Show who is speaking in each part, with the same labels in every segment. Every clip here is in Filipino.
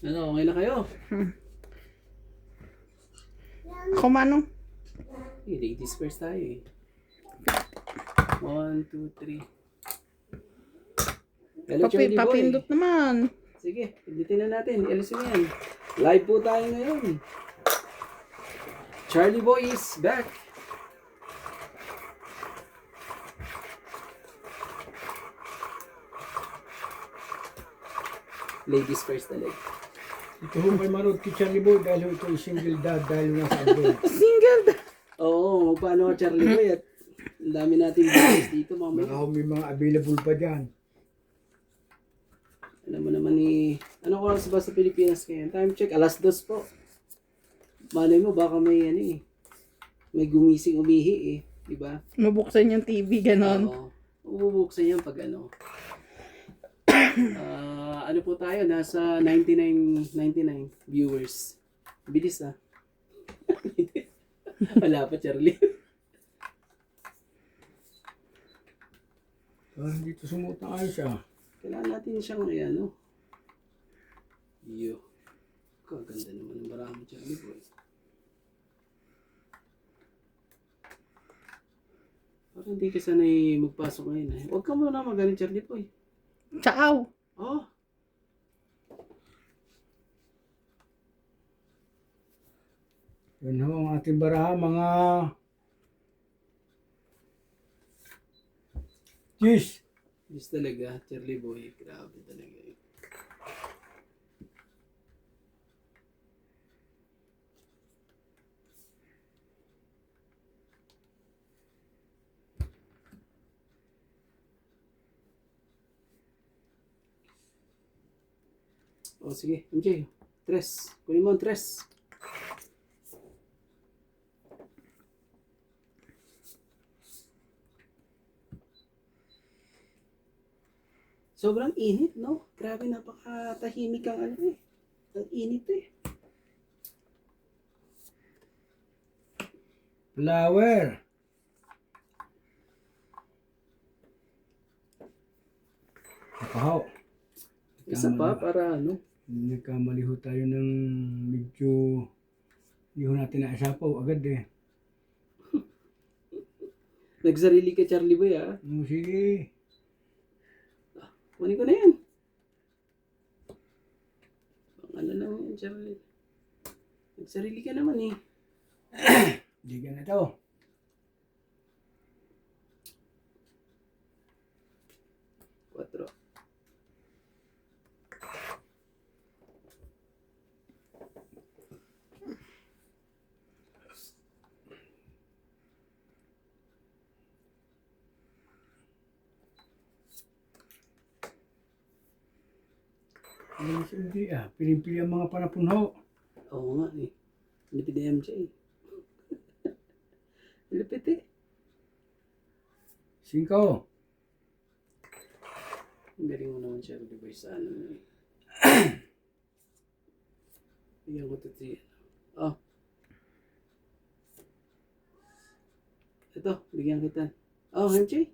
Speaker 1: Ano, okay na kayo?
Speaker 2: Kumano?
Speaker 1: Eh, ladies first tayo eh. 1, 2, 3. Hello, Charlie Boy.
Speaker 2: Papindot naman.
Speaker 1: Sige, pindutin na natin. Alisin mo yan. Live po tayo ngayon. Charlie Boy is back. Ladies first talaga.
Speaker 3: Ito ho kay Marot kay Charlie Boy dahil ito ay single dad dahil nasa abroad.
Speaker 2: Single.
Speaker 1: Oo, paano ka Charlie Boy at ang dami nating videos dito
Speaker 3: Baka
Speaker 1: mamaya.
Speaker 3: ho may mga available pa dyan.
Speaker 1: Alam mo naman ni... Anong oras ba sa Pilipinas ngayon? Time check, 2:00 po. Malay mo, baka may ano eh. May gumising umihi eh. Diba?
Speaker 2: Mabuksan yung TV, ganon.
Speaker 1: Oo. Ububuksan yan pag ano. Ano po tayo? Nasa 99 viewers. Bilis ah. Wala pa Charlie.
Speaker 3: Dito sumuot na ayos ah.
Speaker 1: Kailangan natin siyang ano. Yo. Kaganda naman ng barang mo Charlie Boy. Parang hindi ka sanay magpasok ngayon eh. Huwag ka muna magaling Charlie Boy.
Speaker 2: Ciao.
Speaker 1: Oh.
Speaker 3: Yan ho ang ating baraha mga cheese.
Speaker 1: Yes talaga, Charlie Boy. Grabe talaga eh. O sige, MJ. 3. Kunin mo ang 3. Sobrang init, no? Grabe, napakatahimik ang ano eh. Ang init eh.
Speaker 3: Flower. Nakahaw.
Speaker 1: Isa pa para ano?
Speaker 3: Nagkamali ho tayo ng medyo hindi ho natin naisapaw agad eh.
Speaker 1: Nagsarili ka Charlie Boy ah.
Speaker 3: Sige.
Speaker 1: Kunin ko na yan. Pang ano lang yan Charlie. Nagsarili ka naman eh.
Speaker 3: Hindi ka na to.
Speaker 1: Quatro.
Speaker 3: Hindi ah. Pinipili ang mga panapun ho.
Speaker 1: Oo nga eh. Lipid na MJ. Lipid eh.
Speaker 3: 5.
Speaker 1: Ang galing mo naman Charlie Boy sa ano eh. Bigyan ko ito siya. Oh. Ito, bigyan kita. Oh, MJ.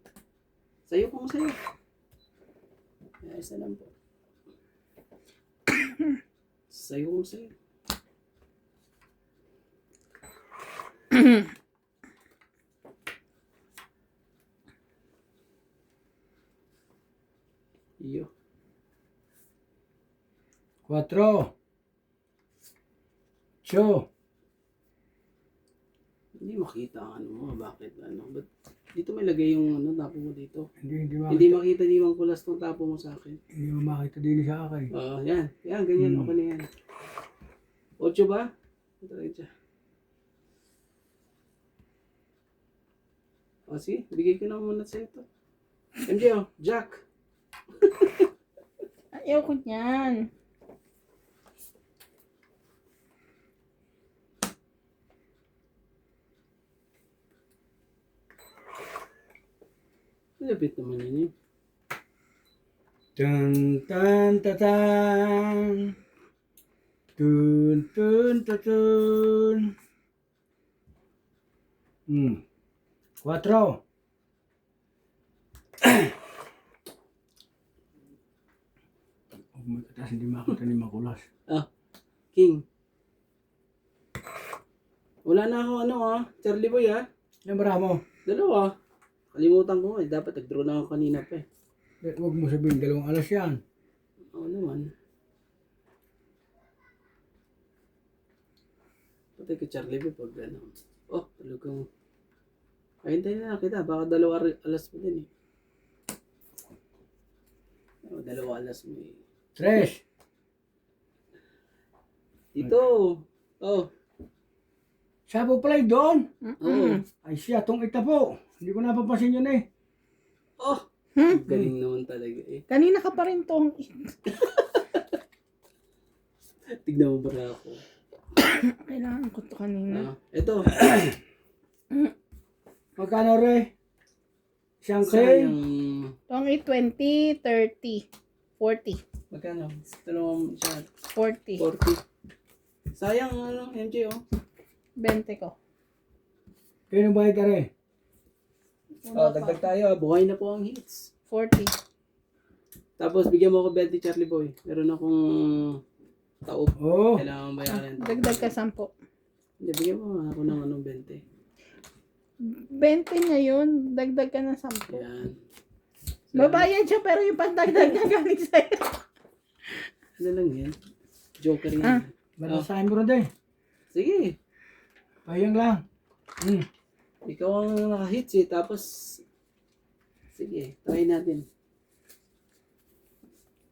Speaker 1: Sayo kung sayo. Isa lang po. Sayo kung sayo. Iyo.
Speaker 3: 4. 8.
Speaker 1: Hindi makita ang ano mo. Bakit ano? Ba't dito may lagay yung ano, tapo mo dito?
Speaker 3: Hindi
Speaker 1: Hindi
Speaker 3: makita.
Speaker 1: makita ni Mang Kulas tong tapo mo sa akin.
Speaker 3: Hindi mo makita din sa akin.
Speaker 1: Oo, yan. Yan, ganyan. Okay na yan. 8 ba? Ito rin siya. O, sige. Bigay ko na muna sa ito. MJ, oh. Jack.
Speaker 2: Ayaw ko niyan.
Speaker 1: Lapit naman yun eh.
Speaker 3: Tan tan ta tan. Tun tun ta tun. 4. Huwag may katas, hindi makita ni Makulas.
Speaker 1: King. Wala na ako Charlie Boy
Speaker 3: Yan bara mo.
Speaker 1: Dalawa. Kalimutan ko dapat nag-draw na ako kanina pa
Speaker 3: Huwag mo sabihin, 2 alas yan.
Speaker 1: Oo naman. Patay ko Charlie Boy pag talagang. Hintayin na kita. Baka 2 alas mo din 2 alas mo
Speaker 3: 3.
Speaker 1: Dito.
Speaker 3: Siya po pala doon.
Speaker 1: Oo.
Speaker 3: Ay siya, tong ita po. Hindi ko napapansin yun eh.
Speaker 1: Galing naman talaga
Speaker 2: Kanina ka pa rin tong.
Speaker 1: Tignan mo ba na ako?
Speaker 2: Kailangan ko to kanina.
Speaker 1: Ito.
Speaker 3: Magkano re? Siyang
Speaker 1: Sayang.
Speaker 2: Tong 20, 30, 40.
Speaker 1: Magkano? Dalawang siya.
Speaker 2: 40.
Speaker 1: 40. Sayang MJ
Speaker 2: 20 ko.
Speaker 3: Kaya nang bayad ka re?
Speaker 1: Dagdag tayo. Buhay na po ang hits.
Speaker 2: 40.
Speaker 1: Tapos bigyan mo ako 20 Charlie Boy. Meron akong taob.
Speaker 3: Oo.
Speaker 1: Kailangan bayaran.
Speaker 2: Dagdag ka 10.
Speaker 1: Hindi, bigyan mo ako ng 20.
Speaker 2: 20 niya yun. Dagdag ka ng 10.
Speaker 1: Yan.
Speaker 2: Babayad siya pero yung pandagdag na galing sa'yo.
Speaker 1: Ano lang yan? Joker yan.
Speaker 3: Batasahin mo rin din.
Speaker 1: Sige.
Speaker 3: Pahiyang lang.
Speaker 1: Ikaw ang naka-hits tapos sige, try natin.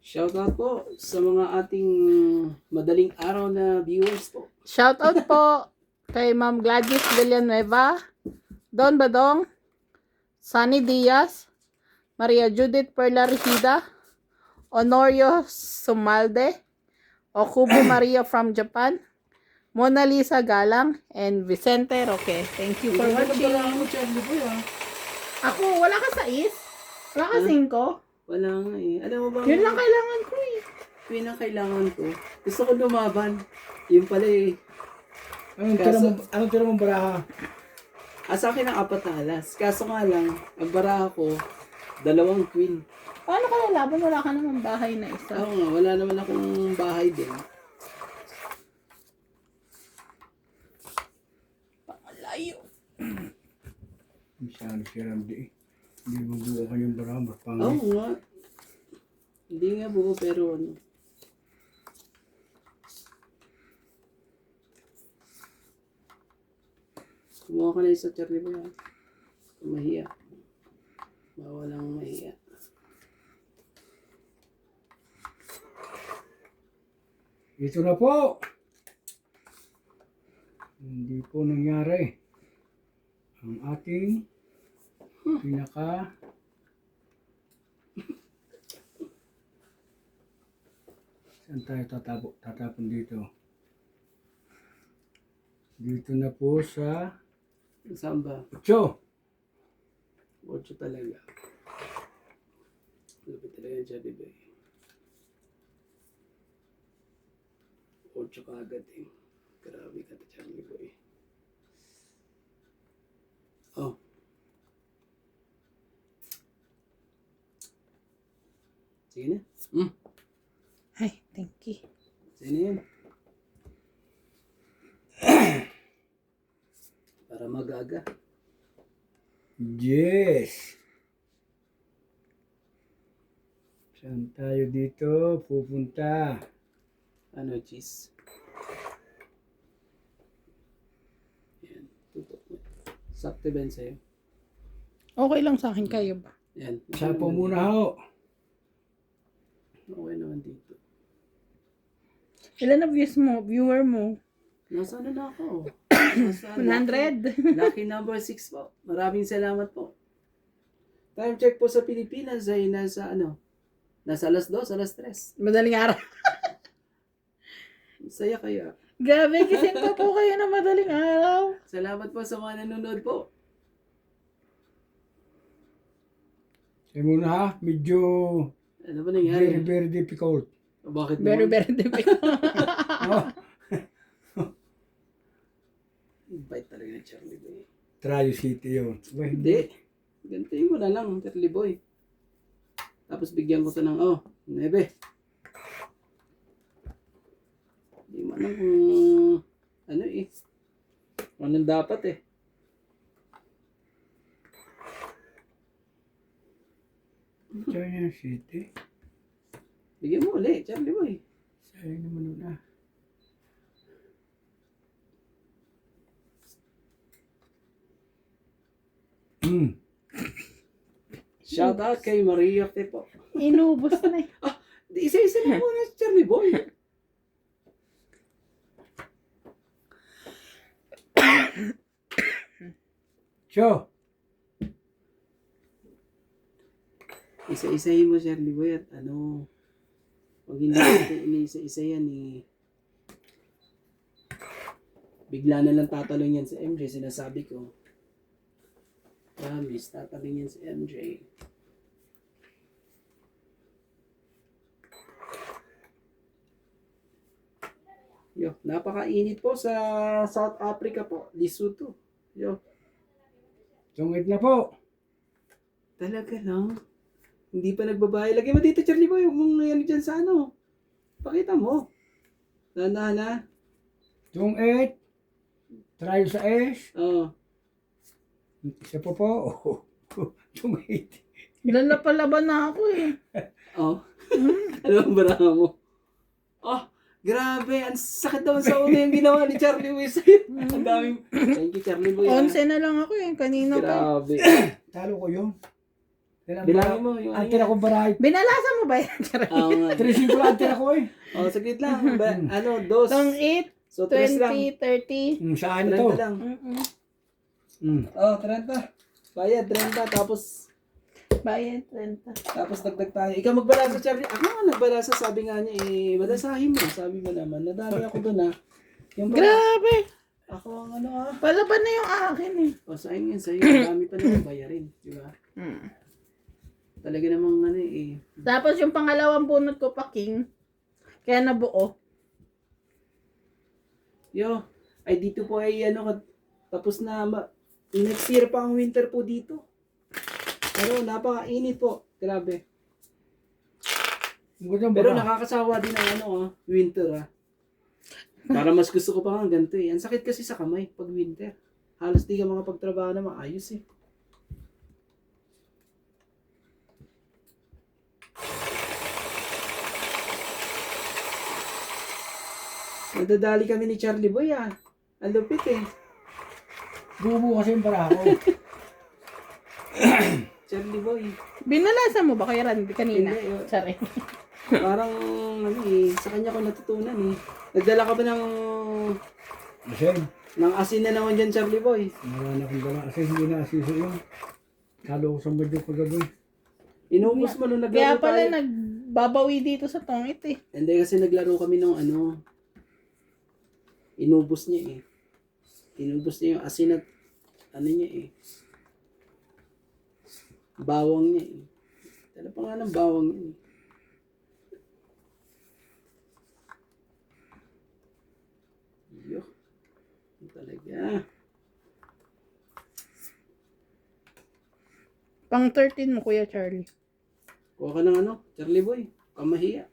Speaker 1: Shoutout po sa mga ating madaling araw na viewers po.
Speaker 2: Shoutout po kay Ma'am Gladys Villanueva, Don Badong, Sunny Diaz, Maria Judith Perla Rigida, Honorio Sumalde, Okubo Maria from Japan, Mona Lisa Galang, and Vicente Roque. Thank you for watching.
Speaker 1: Ako, Charlie Boy
Speaker 2: Ako, wala ka sa is? Wala ka 5?
Speaker 1: Wala nga Alam mo ba?
Speaker 2: Yun lang kailangan ko
Speaker 1: Yun ang kailangan ko. Gusto ko lumaban. Yun pala
Speaker 3: Anong tira mong baraha?
Speaker 1: Sa akin ang 4 na alas. Kaso nga lang, ang baraha ko, 2 queen.
Speaker 2: Paano ka lalaban? Wala ka namang bahay na isa.
Speaker 1: Oo nga, wala naman akong bahay din.
Speaker 2: Pangalayo.
Speaker 3: Masyado si Ramdi. Hindi mo buo kanyang baraha.
Speaker 1: Oo nga. Hindi nga buo pero Kumuha ka na isa Charlie Boy Mahiya. Bawalang mahiya.
Speaker 3: Ito na po. Hindi po nangyari ang ating pinaka saan tayo tatapon dito? Dito na po sa
Speaker 1: Saan ba?
Speaker 3: 8.
Speaker 1: 8 talaga. Lupit talaga yung Charlie Boy. 8 ka agad Grabe ka Charlie Boy. Sige na.
Speaker 2: Ay, thank you.
Speaker 1: Sige na yan. Para mag-aga.
Speaker 3: Yes. Saan tayo dito pupunta?
Speaker 1: Cheese? Yan. Tutok mo. Sakto ba yun sa'yo?
Speaker 2: Okay lang sa akin kayo ba?
Speaker 1: Yan.
Speaker 3: Siya po muna ho.
Speaker 1: Okay naman dito.
Speaker 2: Ilan na viewer mo?
Speaker 1: Nasa na ako?
Speaker 2: 100.
Speaker 1: Lucky number 6 po. Maraming salamat po. Time check po sa Pilipinas ay nasa nasa alas 2, alas 3.
Speaker 2: Madaling araw.
Speaker 1: Saya kaya.
Speaker 2: Grabe, gising pa po kayo na madaling araw.
Speaker 1: Salamat po sa mga nanonood po.
Speaker 3: Siya muna ha. Medyo
Speaker 1: Ano ba nangyari?
Speaker 3: very difficult.
Speaker 1: Bakit
Speaker 2: Very,
Speaker 1: naman?
Speaker 2: very difficult.
Speaker 1: Bite talaga ni Charlie Boy.
Speaker 3: Trayo City yun.
Speaker 1: Hindi. Gantiin ko na lang, Charlie Boy. Tapos bigyan ko to ng 9. alam kung ano eh. Anong dapat eh.
Speaker 3: China City.
Speaker 1: Bigyan mo ulit, Charlie Boy.
Speaker 3: Sa'yo naman na.
Speaker 1: Shout out kay Maria Tepo.
Speaker 2: Inubos na eh.
Speaker 1: Isa-isa na muna si Charlie Boy.
Speaker 3: So,
Speaker 1: Isa-isahin mo, Charlie Boy, at ano, pag hindi natin iniisa-isa yan, eh, bigla na lang tatalon yan sa MJ, sinasabi ko. Promise, tatalon yan sa MJ. Yo, napakainit po sa South Africa po, Lesotho. Yo,
Speaker 3: tungit na po.
Speaker 1: talaga lang. Hindi pa nagbabae. Lagay mo dito, Charlie Boy. Huwag mong yan dyan sa ano. Pakita mo. Na.
Speaker 3: Tungit. Trial sa S.
Speaker 1: Oo.
Speaker 3: Isa po po. Tungit.
Speaker 2: Lalapalaban na ako eh.
Speaker 1: Oh. Ano ang baraha mo? Oh, grabe. Ang sakit naman sa ulo yung ginawa ni Charlie Boy sa'yo. Ang daming... Thank you, Charlie Boy.
Speaker 2: 11 na lang ako eh. Kanina pa.
Speaker 1: Grabe.
Speaker 3: Talo ko yun.
Speaker 1: Bilangin mo yung
Speaker 3: Ang tira ko baray.
Speaker 2: Binalasa mo ba yan?
Speaker 1: Oo nga.
Speaker 3: 3-5 lang ang tira ko eh.
Speaker 1: Oh, saglit lang. Ano, dos.
Speaker 2: Tong 8,
Speaker 1: So, 3 lang.
Speaker 2: 20, 30.
Speaker 3: Saan
Speaker 1: 30
Speaker 3: ito?
Speaker 1: lang.
Speaker 2: Mm-mm.
Speaker 1: Oh, 30. Bayad, 30. Tapos
Speaker 2: Bayad, 30.
Speaker 1: dagdag tayo. Ikaw magbalasa, Charlie. Ako nga nagbalasa. Sabi nga niya, balasahin mo. Sabi mo naman. Nadali ako doon, Yung
Speaker 2: Grabe.
Speaker 1: Ako ang ano,
Speaker 2: Palaban na yung akin eh.
Speaker 1: O, sayang yan sa'yo. Dami pa naman bayarin. Di ba? Talaga namang ano eh.
Speaker 2: Tapos yung pangalawang bunot ko pa king. Kaya nabuo.
Speaker 1: Yo, ay dito po ay ano, tapos na, next year pa ang winter po dito. Pero napakainit po. Grabe. Pero nakakasawa din ang ano, winter Para mas gusto ko pa nga ganito eh. Ang sakit kasi sa kamay pag winter. Halos di ka makapagtrabaho na maayos eh. Nadadali kami ni Charlie Boy Ang lupit eh.
Speaker 3: Bubo kasi yung para ako.
Speaker 1: Charlie Boy.
Speaker 2: Binalasa mo ba kay Randy kanina?
Speaker 1: Hindi,
Speaker 2: Sorry.
Speaker 1: Parang ano eh, sa kanya ko natutunan eh. Nagdala ka ba ng asin na naman dyan, Charlie Boy?
Speaker 3: Wala na akong dala kasi hindi na asiso yun. Talo ko sa medyo kagabi.
Speaker 1: Inubos mo nung
Speaker 2: Kaya
Speaker 1: naglaro
Speaker 2: pala
Speaker 1: tayo.
Speaker 2: nagbabawi dito sa tongit eh.
Speaker 1: Hindi kasi naglaro kami ng ano. Inubos niya eh. Inubos niya yung asin at ano niya eh. Bawang niya eh. Ano pa nga ng bawang niya eh. Yo. Talaga.
Speaker 2: Pang 13 mo, Kuya Charlie.
Speaker 1: Kuha ka ng ano, Charlie Boy. Kamahiya.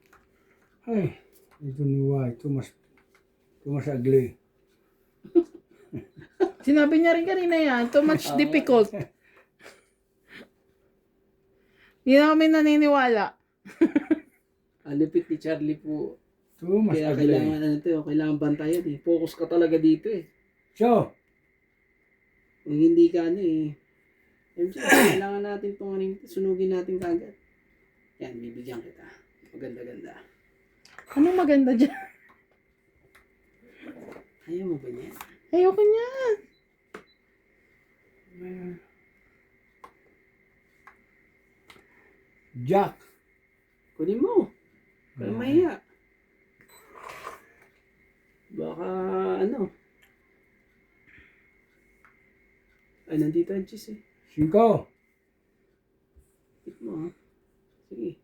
Speaker 3: Ay, ito nuwa. Ito mas ugly.
Speaker 2: Sinabi niya rin kanina yan, too much difficult. Hindi na kami naniniwala.
Speaker 1: Ang lupit ni Charlie po.
Speaker 3: Ito mas
Speaker 1: Kaya
Speaker 3: ugly.
Speaker 1: kailangan ano to, kailangan bantayan eh. Focus ka talaga dito eh.
Speaker 3: So,
Speaker 1: Kung hindi ka ano eh. MJ, kailangan natin itong ano, sunugin natin kagad. Yan, bibigyan kita. Maganda-ganda.
Speaker 2: Anong maganda dyan?
Speaker 1: Ayaw mo ba niya?
Speaker 2: Ayoko niyan.
Speaker 3: Jack.
Speaker 1: Kunin mo. Para mahiya. Baka ano. Ay, nandito ang cheese eh.
Speaker 3: 5.
Speaker 1: Tip mo Sige.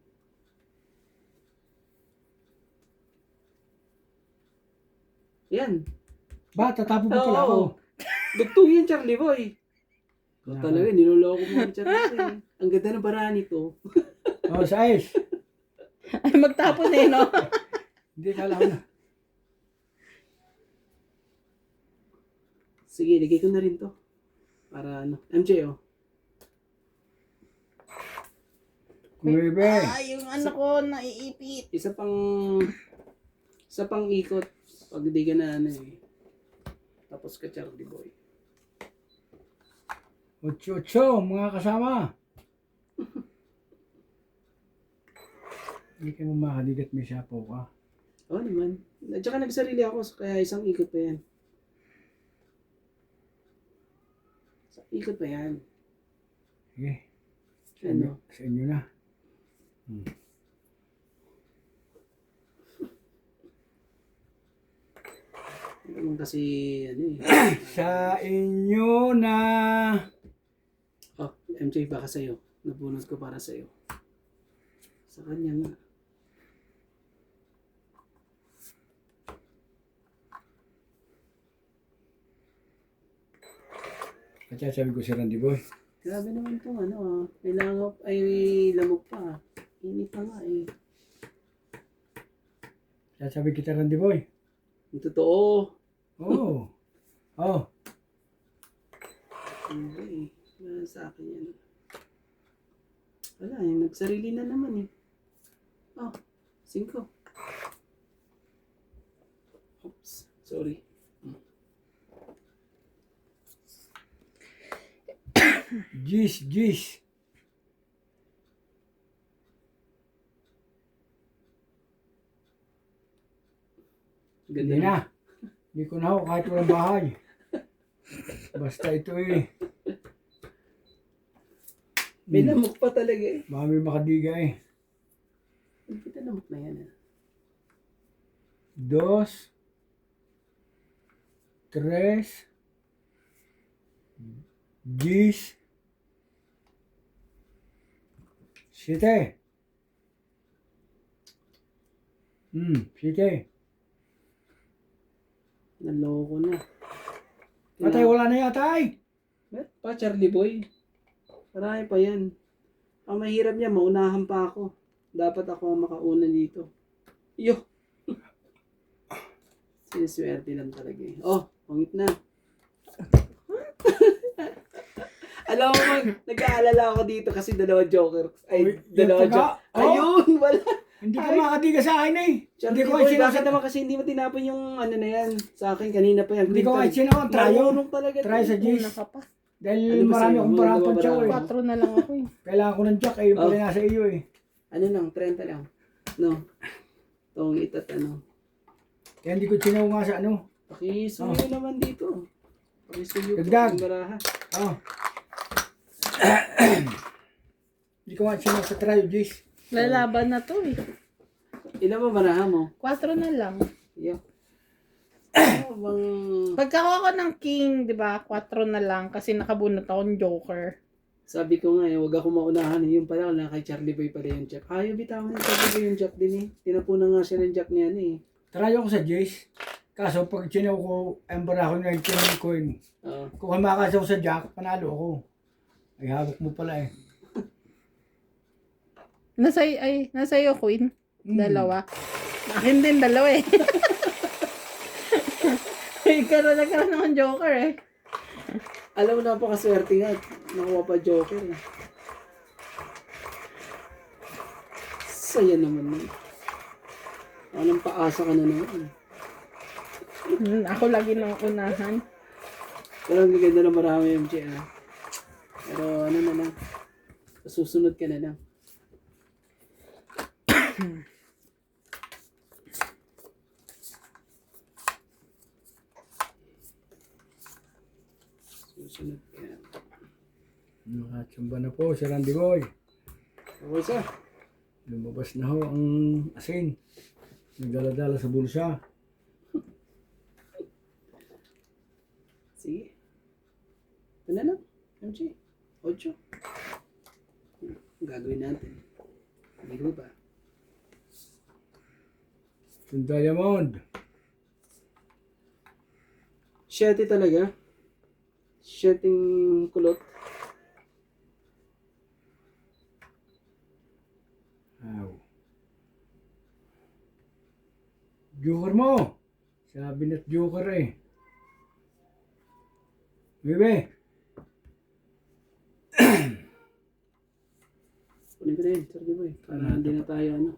Speaker 1: Yan.
Speaker 3: Ba, tatapo pa pala ako.
Speaker 1: Dugtong yan, Charlie Boy.
Speaker 3: Yeah.
Speaker 1: Talaga, niloloko mo ni Charlie Boy. Ang ganda ng paraan nito.
Speaker 3: Oh, sa ice.
Speaker 2: Ay, magtapon eh, no?
Speaker 3: Hindi, kala ko na.
Speaker 1: Sige, ligay ko na rin to. Para ano. MJ, oh.
Speaker 3: Nuebe.
Speaker 2: Yung ano ko, naiipit.
Speaker 1: Isa pang ikot. Pag di ka na ano eh. Tapos ka Charlie boy.
Speaker 3: 8-8, mga kasama. Hindi ka mo makadigat, may sapo ka.
Speaker 1: Oo naman. At saka nagsarili ako, kaya isang ikot pa yan. Isang ikot pa yan.
Speaker 3: Sige.
Speaker 1: Ano?
Speaker 3: Sa inyo na.
Speaker 1: Hindi naman kasi, ano eh.
Speaker 3: Sa inyo na.
Speaker 1: Oh, MJ, baka sa'yo. Nabunot ko para sa'yo. Sa kanya nga.
Speaker 3: At sabi ko si Randy Boy.
Speaker 1: Grabe naman itong ano ah. May langop, ay lamok pa ah. Init pa nga eh.
Speaker 3: Sabi kita Randy Boy.
Speaker 1: Yung totoo.
Speaker 3: Oh. Oh.
Speaker 1: Hindi eh. Wala sa akin yan. Wala eh. Nagsarili na naman eh. Oh, 5. Oops. Sorry.
Speaker 3: Gis.
Speaker 1: Ganda
Speaker 3: Hindi na. Hindi ko na ako kahit walang bahay. Basta ito eh.
Speaker 1: May lamok pa talaga eh.
Speaker 3: Baka may makadiga eh.
Speaker 1: Ang kita lamok na yan ah.
Speaker 3: 2, 3, 10, 7. 7.
Speaker 1: Naloko na.
Speaker 3: Atay, wala na yata ay.
Speaker 1: Met pa, Charlie Boy. Marami pa yan. Ang mahirap niya, maunahan pa ako. Dapat ako ang makauna dito. Yo! Siniswerte lang talaga eh. Oh, pangit na. Alam mo, nag-aalala ako dito kasi dalawa joker. Ay,
Speaker 3: Uy,
Speaker 1: dalawa
Speaker 3: yung pagka-
Speaker 1: joker. Ayun, wala.
Speaker 3: Hindi ka
Speaker 1: Ay.
Speaker 3: makadiga sa akin eh.
Speaker 1: Charlie
Speaker 3: Hindi ko
Speaker 1: Boy,
Speaker 3: ay
Speaker 1: bakit naman kasi hindi mo tinapon yung ano na yan? Sa akin, kanina pa yan.
Speaker 3: Hindi ko ay sinawang trayo.
Speaker 1: Marunong talaga.
Speaker 3: Try sa
Speaker 1: to.
Speaker 3: Gis.
Speaker 2: Una ka pa.
Speaker 3: Dahil
Speaker 1: Ano ba
Speaker 3: marami
Speaker 1: sa'yo?
Speaker 3: akong
Speaker 1: Mga
Speaker 3: parapan
Speaker 1: dalawa
Speaker 3: siya
Speaker 1: ba?
Speaker 3: eh.
Speaker 2: 4 na lang ako eh.
Speaker 3: Kailangan ko ng jack eh. Yung pala
Speaker 1: Oh.
Speaker 3: nasa iyo eh.
Speaker 1: Ano lang, 30 lang. No. Tong itat ano.
Speaker 3: Kaya hindi ko sinaw nga sa ano.
Speaker 1: Pakisuyo naman dito. Pakisuyo po
Speaker 3: Dagdag.
Speaker 1: yung baraha.
Speaker 3: Oh. Hindi ko nga sinaw sa trayo, Gis.
Speaker 2: Lalaban na to eh.
Speaker 1: Ilan ba baraha mo?
Speaker 2: 4 na lang.
Speaker 1: Yo. Ano bang...
Speaker 2: Pagkakuha ko ng king, di ba, 4 na lang kasi nakabunot akong joker.
Speaker 1: Sabi ko nga eh, huwag ako maunahan. Yung pala, wala kay Charlie Boy pala yung jack. Ayaw bitawan ni Charlie Boy yung jack din eh. Tinapunan nga siya ng jack niya eh.
Speaker 3: Trayo ko sa Gis. Kaso pag sinaw ko, ang baraho na yung coin.
Speaker 1: Oo.
Speaker 3: Kung makasaw sa jack, panalo ako. Ay, hawak mo pala eh.
Speaker 2: Nasa iyo, queen. Dalawa. Akin din, dalawa eh. Nagkaroon akong joker eh.
Speaker 1: Alam mo, napakaswerte nga. Nakuha pa joker eh. Saya naman eh. Anong paasa ka na naman.
Speaker 2: Ako lagi ng unahan.
Speaker 1: Pero ang ganda na marami MJ ah. Pero ano na lang. Susunod ka na lang. Susunod ka.
Speaker 3: Nakatsamba na po si Randy Boy.
Speaker 1: Okay sir.
Speaker 3: Lumabas na ho ang asin. Nagdala-dala sa bulsa.
Speaker 1: Sige. Ito na lang. MJ. 8. Ang gagawin natin. Biro ba?
Speaker 3: Yung diamond.
Speaker 1: 7 talaga. 7 kulot.
Speaker 3: Aw. Joker mo. Sabi na't joker eh. Bebe.
Speaker 1: Kunin ko na yun, Sir Giboy. Para hindi na tayo ano.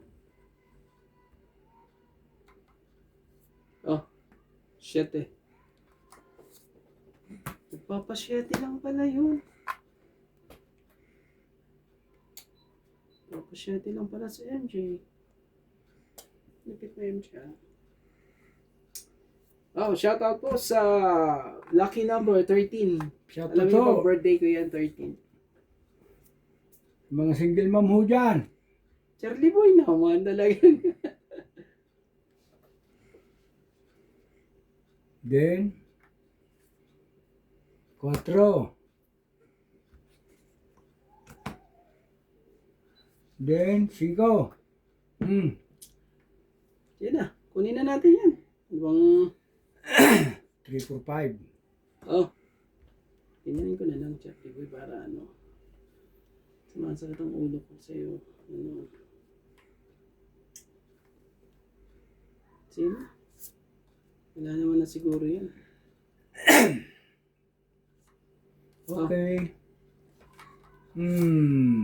Speaker 1: Oh, 7. Nagpapa-7 lang pala yun. Nagpapa-7 lang pala si MJ. Lipit na MJ ah. Oh, shoutout po sa lucky number 13.
Speaker 3: Shout
Speaker 1: Alam
Speaker 3: out
Speaker 1: niyo
Speaker 3: to.
Speaker 1: ba, birthday ko yan, 13.
Speaker 3: Mga single mom ho dyan.
Speaker 1: Charlie Boy naman talaga.
Speaker 3: Then, 4. Then, 5.
Speaker 1: Yan na, kunin na natin yan. Ibang,
Speaker 3: 3, 4, 5.
Speaker 1: oh, tingnan ko na lang, Charlie Boy, para ano. Sumasakit ang ulo ko sa'yo. Ano. Sino? Wala naman na siguro yan. Wow,
Speaker 3: Okay.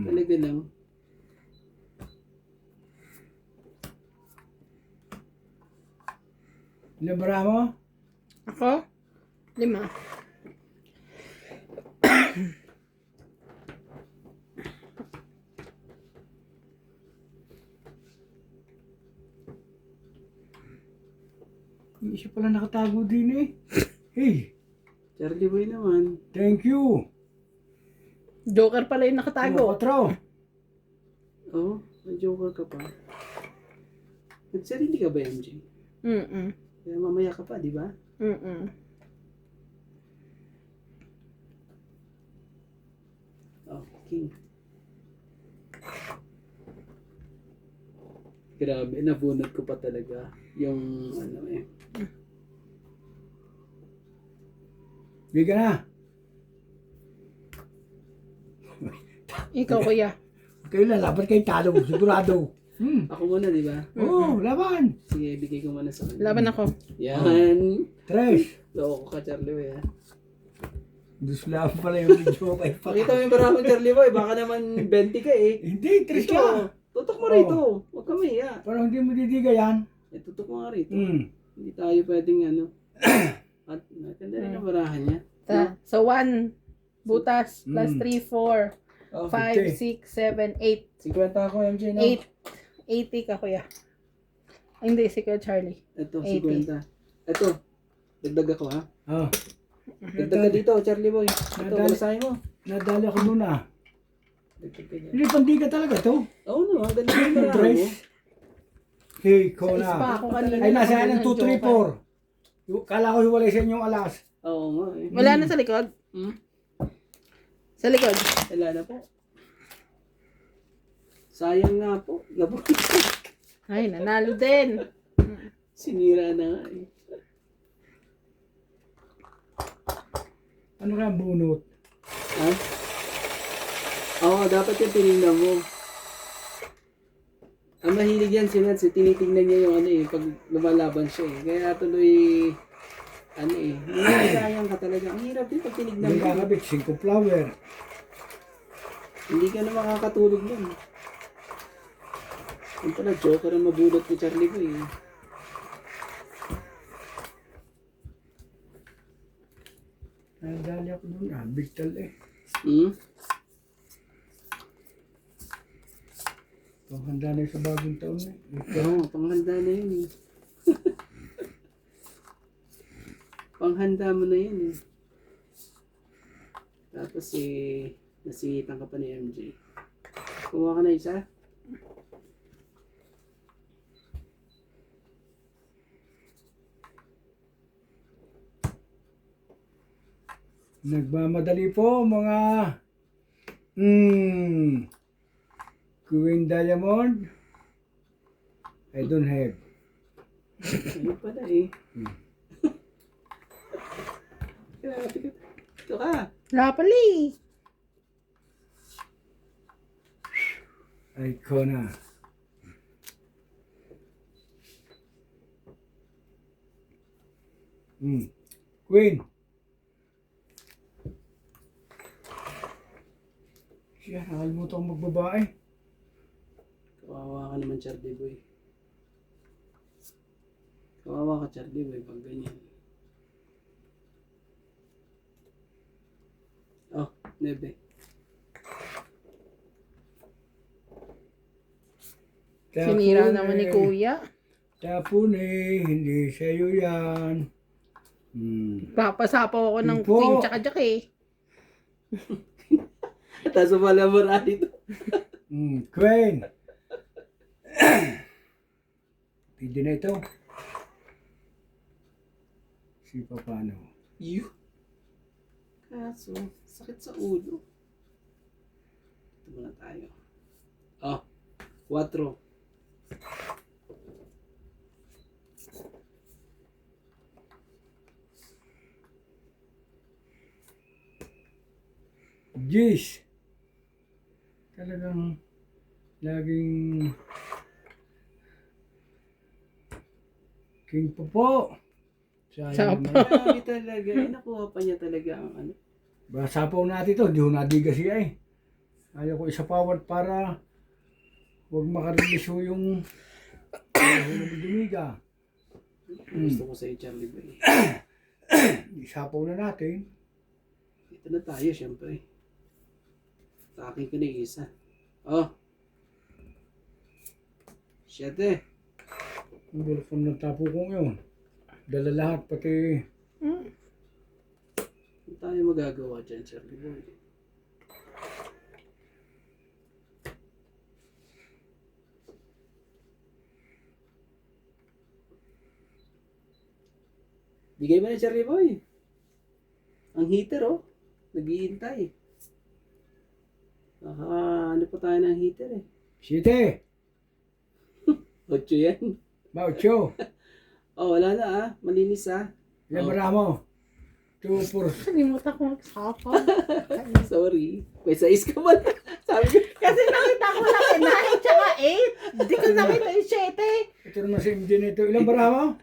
Speaker 1: talaga lang.
Speaker 3: Nabara mo?
Speaker 2: Ako? 5.
Speaker 3: Hindi siya pala nakatago din eh. Hey,
Speaker 1: Charlie Boy naman.
Speaker 3: thank you.
Speaker 2: Joker pala yung nakatago.
Speaker 3: 4.
Speaker 1: Oh, may joker ka pa. Nagsarili ka ba, MJ?
Speaker 2: Mm-mm.
Speaker 1: Kaya mamaya ka pa, di ba?
Speaker 2: Mm-mm.
Speaker 1: Oh, king. Grabe, nabunot ko pa talaga yung ano eh.
Speaker 3: Bigyan na.
Speaker 2: Ikaw, kuya.
Speaker 3: Kayo lalaban kayo talo, sigurado.
Speaker 1: Ako muna, di ba?
Speaker 3: Oo, laban.
Speaker 1: Sige, bigay ko muna sa kanya.
Speaker 2: Laban ako.
Speaker 1: Yan.
Speaker 3: 3.
Speaker 1: Loko ka, Charlie Boy, ha?
Speaker 3: Duslaw pala yung video kay
Speaker 1: Pakita mo yung barako, Charlie Boy. Baka naman 20 ka eh.
Speaker 3: Hindi, 3
Speaker 1: Ito,
Speaker 3: ka.
Speaker 1: tutok mo rito. Huwag ka mahiya.
Speaker 3: Parang hindi mo didiga yan.
Speaker 1: Eh, tutok mo nga rito.
Speaker 3: Hmm.
Speaker 1: Hindi tayo pwedeng ano. At maganda rin ang barahan niya.
Speaker 2: So, 1 butas plus 3, 4,
Speaker 1: Oh,
Speaker 2: 5, 6, 7, 8.
Speaker 1: 50 ako, MJ, no?
Speaker 2: 8. 80 ka, kuya. Ay, hindi, si Kuya Charlie.
Speaker 1: Ito,
Speaker 2: 80.
Speaker 1: 50. Ito, dagdag ako, ha?
Speaker 3: Oh.
Speaker 1: Dagdag ka dito, Charlie Boy. Ito,
Speaker 3: Nadali.
Speaker 1: basahin mo.
Speaker 3: Nadali ako doon ah.
Speaker 1: Dagdag ka dyan.
Speaker 3: Hindi, pandiga talaga to.
Speaker 1: Oo, no, ang ganda yung barahan mo.
Speaker 3: Dress. Hey,
Speaker 2: Sa
Speaker 3: Kona.
Speaker 2: ispa ako kanina.
Speaker 3: Ay, nasa
Speaker 2: Ako
Speaker 3: yan ang
Speaker 2: ng
Speaker 3: 2, 3,
Speaker 2: Joker.
Speaker 3: 4. Kala ko hiwalay sa inyong alas.
Speaker 1: Oo nga, eh.
Speaker 2: Wala na sa likod?
Speaker 1: Hmm?
Speaker 2: Sa likod.
Speaker 1: Wala na po. Sayang nga po.
Speaker 2: Ay, nanalo din.
Speaker 1: Sinira na nga, eh.
Speaker 3: Ano ka bunot?
Speaker 1: Ha? Oo, dapat yung tinignan mo. Ang mahilig yan si Nats, tinitingnan niya yung ano eh, pag lumalaban siya eh. Kaya tuloy, ano eh, sayang ka talaga. Ang hirap din pag tinignan
Speaker 3: Hindi
Speaker 1: mo.
Speaker 3: kakabit, 5 flower.
Speaker 1: Hindi ka na makakatulog yan. Yung pala, joker ang mabulot ni Charlie Boy eh.
Speaker 3: Nadali ako doon ah, big tal eh.
Speaker 1: Hmm?
Speaker 3: Panghanda na yun sa bagong taon eh.
Speaker 1: Oo, panghanda na yun eh. Panghanda mo na yun eh. Tapos eh, nasihitan ka pa ni MJ. Kuha ka na isa?
Speaker 3: Nagmamadali po mga Queen Diamond. I don't have.
Speaker 1: Ayun pala eh. Grabe ka. Ito ka.
Speaker 2: Lapali.
Speaker 3: Icona. Queen. Siya, nakalimutan akong magbabae.
Speaker 1: Kawawa ka naman, Charlie Boy. Kawawa ka, Charlie Boy, pag ganyan. Oh, nebe.
Speaker 2: Sinira naman ni Kuya.
Speaker 3: Tapon eh, hindi sa'yo yan.
Speaker 2: Papasapaw ako ng
Speaker 3: Hindi po.
Speaker 2: Queen tsaka Jack eh.
Speaker 1: Tapos malamara dito.
Speaker 3: Queen. Pwede na ito. Si paano?
Speaker 1: You. Kaso, sakit sa ulo. Ito muna tayo. Oh, 4.
Speaker 3: Jeez. Talagang laging King po. Sayang naman.
Speaker 1: Grabe talaga. Nakuha pa niya talaga ang ano.
Speaker 3: Sapaw natin ito, di ko nadiga siya eh. Ayaw ko isa forward para huwag makarelease yung dumiga.
Speaker 1: Gusto ko sa'yo, Charlie Boy.
Speaker 3: Isapaw na natin.
Speaker 1: Ito na tayo, syempre. Sa akin ko na yung isa. Oh. 7.
Speaker 3: Ang bulkon ng tapo kong yun. Dala lahat, pati
Speaker 1: Ano tayo magagawa dyan, Charlie Boy? Bigay mo na, Charlie Boy. Ang heater, oh. Nag-iintay. Ano pa tayo ng heater, eh.
Speaker 3: 7.
Speaker 1: 8 yan.
Speaker 3: Baucho.
Speaker 1: Oh, wala na, ah. Malinis, ah.
Speaker 3: Yan
Speaker 1: Oh.
Speaker 3: bara mo. 2, 4.
Speaker 2: Kalimutan ko magsapaw.
Speaker 1: Sorry. May size ka ba? Sabi ko.
Speaker 2: Kasi nakita ko lang 9 tsaka 8. Hindi ko nakita yung 7.
Speaker 3: Ito naman si MJ nito. Ilang bara mo?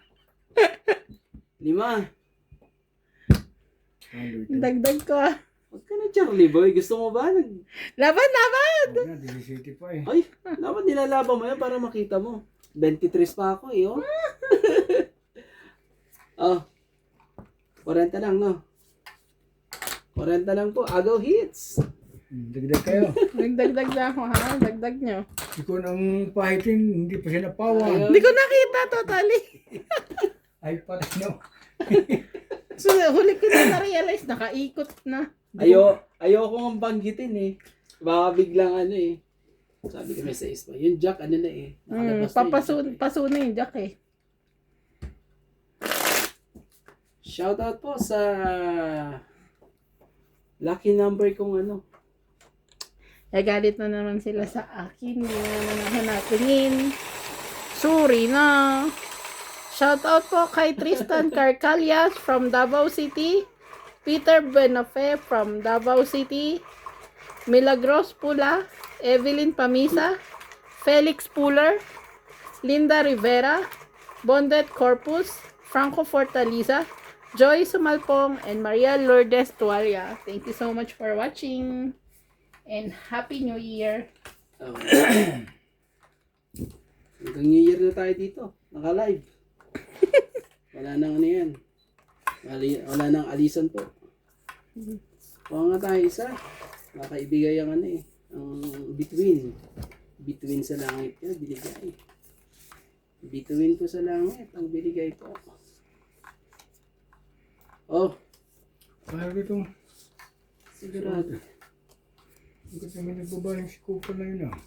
Speaker 1: 5.
Speaker 2: Dagdag ko.
Speaker 1: Huwag ka na, Charlie Boy. Gusto mo ba?
Speaker 2: Laban, laban!
Speaker 3: Huwag na, 17 pa eh.
Speaker 1: Ay, dapat nilalaban mo yan para makita mo. 23 pa ako, eh, oh. Oh. 40 lang, no? 40 lang po. Agaw hits.
Speaker 3: Dagdag kayo.
Speaker 2: Nagdagdag na ako ha. Dagdag nyo.
Speaker 3: Ikaw ang pahitin, hindi pa siya napawan.
Speaker 1: Ayaw.
Speaker 2: Hindi ko nakita totally.
Speaker 3: Ay, pati no.
Speaker 2: So, huli ko na na-realize. Nakaikot na.
Speaker 1: Ayoko nga banggitin, eh. Baka biglang ano, eh. Sabi ko may size pa. Yung jack, ano na, eh. Nakalabas na yung jack, eh.
Speaker 2: Paso na yung Jack eh.
Speaker 1: Shoutout po sa lucky number kong ano.
Speaker 2: Galit na naman sila sa akin. Hindi na naman ako natingin. Sorry na. Shoutout po kay Tristan Carcalias from Davao City. Peter Benafe from Davao City. Milagros Pula. Evelyn Pamisa. Felix Puller. Linda Rivera. Bondet Corpus. Franco Fortaleza. Joy Sumalpong and Maria Lourdes Tualia. Thank you so much for watching. And Happy New Year.
Speaker 1: Okay. Hanggang New Year na tayo dito. Naka-live. Wala nang ano yan. Wala nang alisan po. Kuha nga tayo isa. Nakaibigay ang ano eh. Ang bituin. Bituin sa langit yan. Binigay. Bituin po sa langit. Ang binigay po. Oh.
Speaker 3: Parang itong,
Speaker 1: Sigurado.
Speaker 3: hindi ko naman nagbabayang si Cooper na yun ah.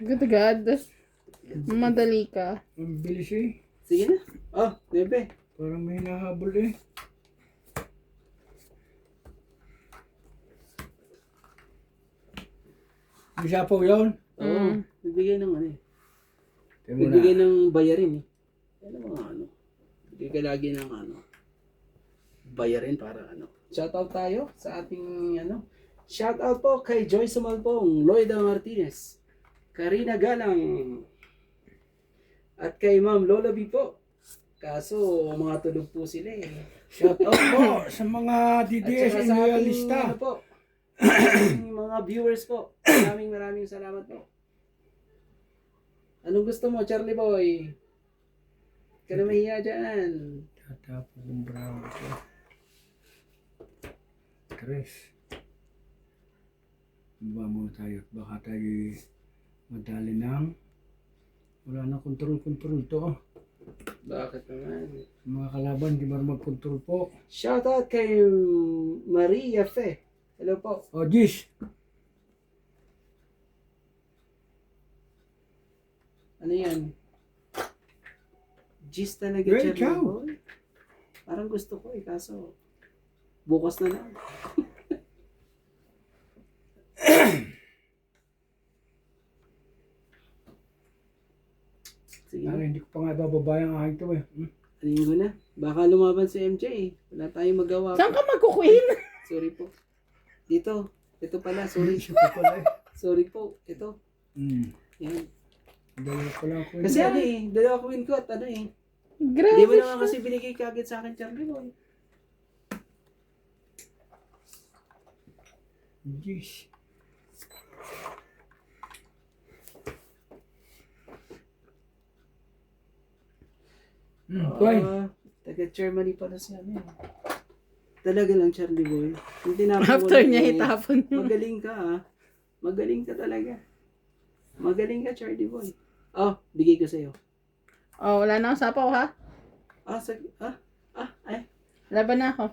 Speaker 2: Agad-agad. Madali ka.
Speaker 3: Ang bilis eh.
Speaker 1: Sige na. Oh, Nebe.
Speaker 3: Parang may hinahabol eh. Isa po yun.
Speaker 1: Oo. Nagbigay ng ano eh.
Speaker 3: Tingnan mo na.
Speaker 1: Nagbigay ng bayarin eh. Ano mga ano. Bigay ka lagi ng ano. Bayarin para ano. Shoutout tayo sa ating ano. Shoutout po kay Joy Sumalpong, Loida Martinez, Karina Galang, at kay Ma'am Lola B po, Kaso, mga tulog po sila eh.
Speaker 3: Shout out po sa mga
Speaker 1: At
Speaker 3: DDS
Speaker 1: saka sa ating,
Speaker 3: loyalista.
Speaker 1: ano po, ating mga viewers po. Maraming salamat po. Anong gusto mo, Charlie Boy? Huwag ka na mahiya dyan.
Speaker 3: Tatapos yung brown ko. Tres. Baba muna tayo. Baka tayo madali ng wala na control to.
Speaker 1: Bakit naman?
Speaker 3: Mga kalaban, di marunong mag-control po.
Speaker 1: Shoutout kay Maria Fe. Hello po.
Speaker 3: O, Gis.
Speaker 1: Ano yan? Gis talaga,
Speaker 3: Well,
Speaker 1: Charlie
Speaker 3: ciao.
Speaker 1: Boy. Parang gusto ko eh, kaso bukas na lang. Sige na.
Speaker 3: Hindi ko pa nga bababa yung aking to eh.
Speaker 1: Anin mo na. Baka lumaban si MJ eh. Wala tayong magawa.
Speaker 2: Saan ka magkukuhin?
Speaker 1: Sorry po. Dito. Ito pala. Sorry.
Speaker 3: Isip ko pala eh.
Speaker 1: Sorry po. Ito. Yan.
Speaker 3: Dalawa pala ako.
Speaker 1: Kasi ano eh. Dalawa ko win ko at ano eh.
Speaker 2: Grabe.
Speaker 1: Hindi mo naman kasi binigay kagad sa akin, Charlie Boy.
Speaker 3: Gis. Kuhay.
Speaker 1: Taga Germany pala siya. Ano eh. Talaga lang, Charlie Boy. Yung tinapon mo
Speaker 2: After
Speaker 1: lang
Speaker 2: niya
Speaker 1: eh.
Speaker 2: itapon yun.
Speaker 1: Magaling ka ah. Magaling ka talaga. Magaling ka, Charlie Boy. Oh, bigay ko sa'yo.
Speaker 2: Oh, wala na akong sapaw ha.
Speaker 1: Ay.
Speaker 2: Laban na ako.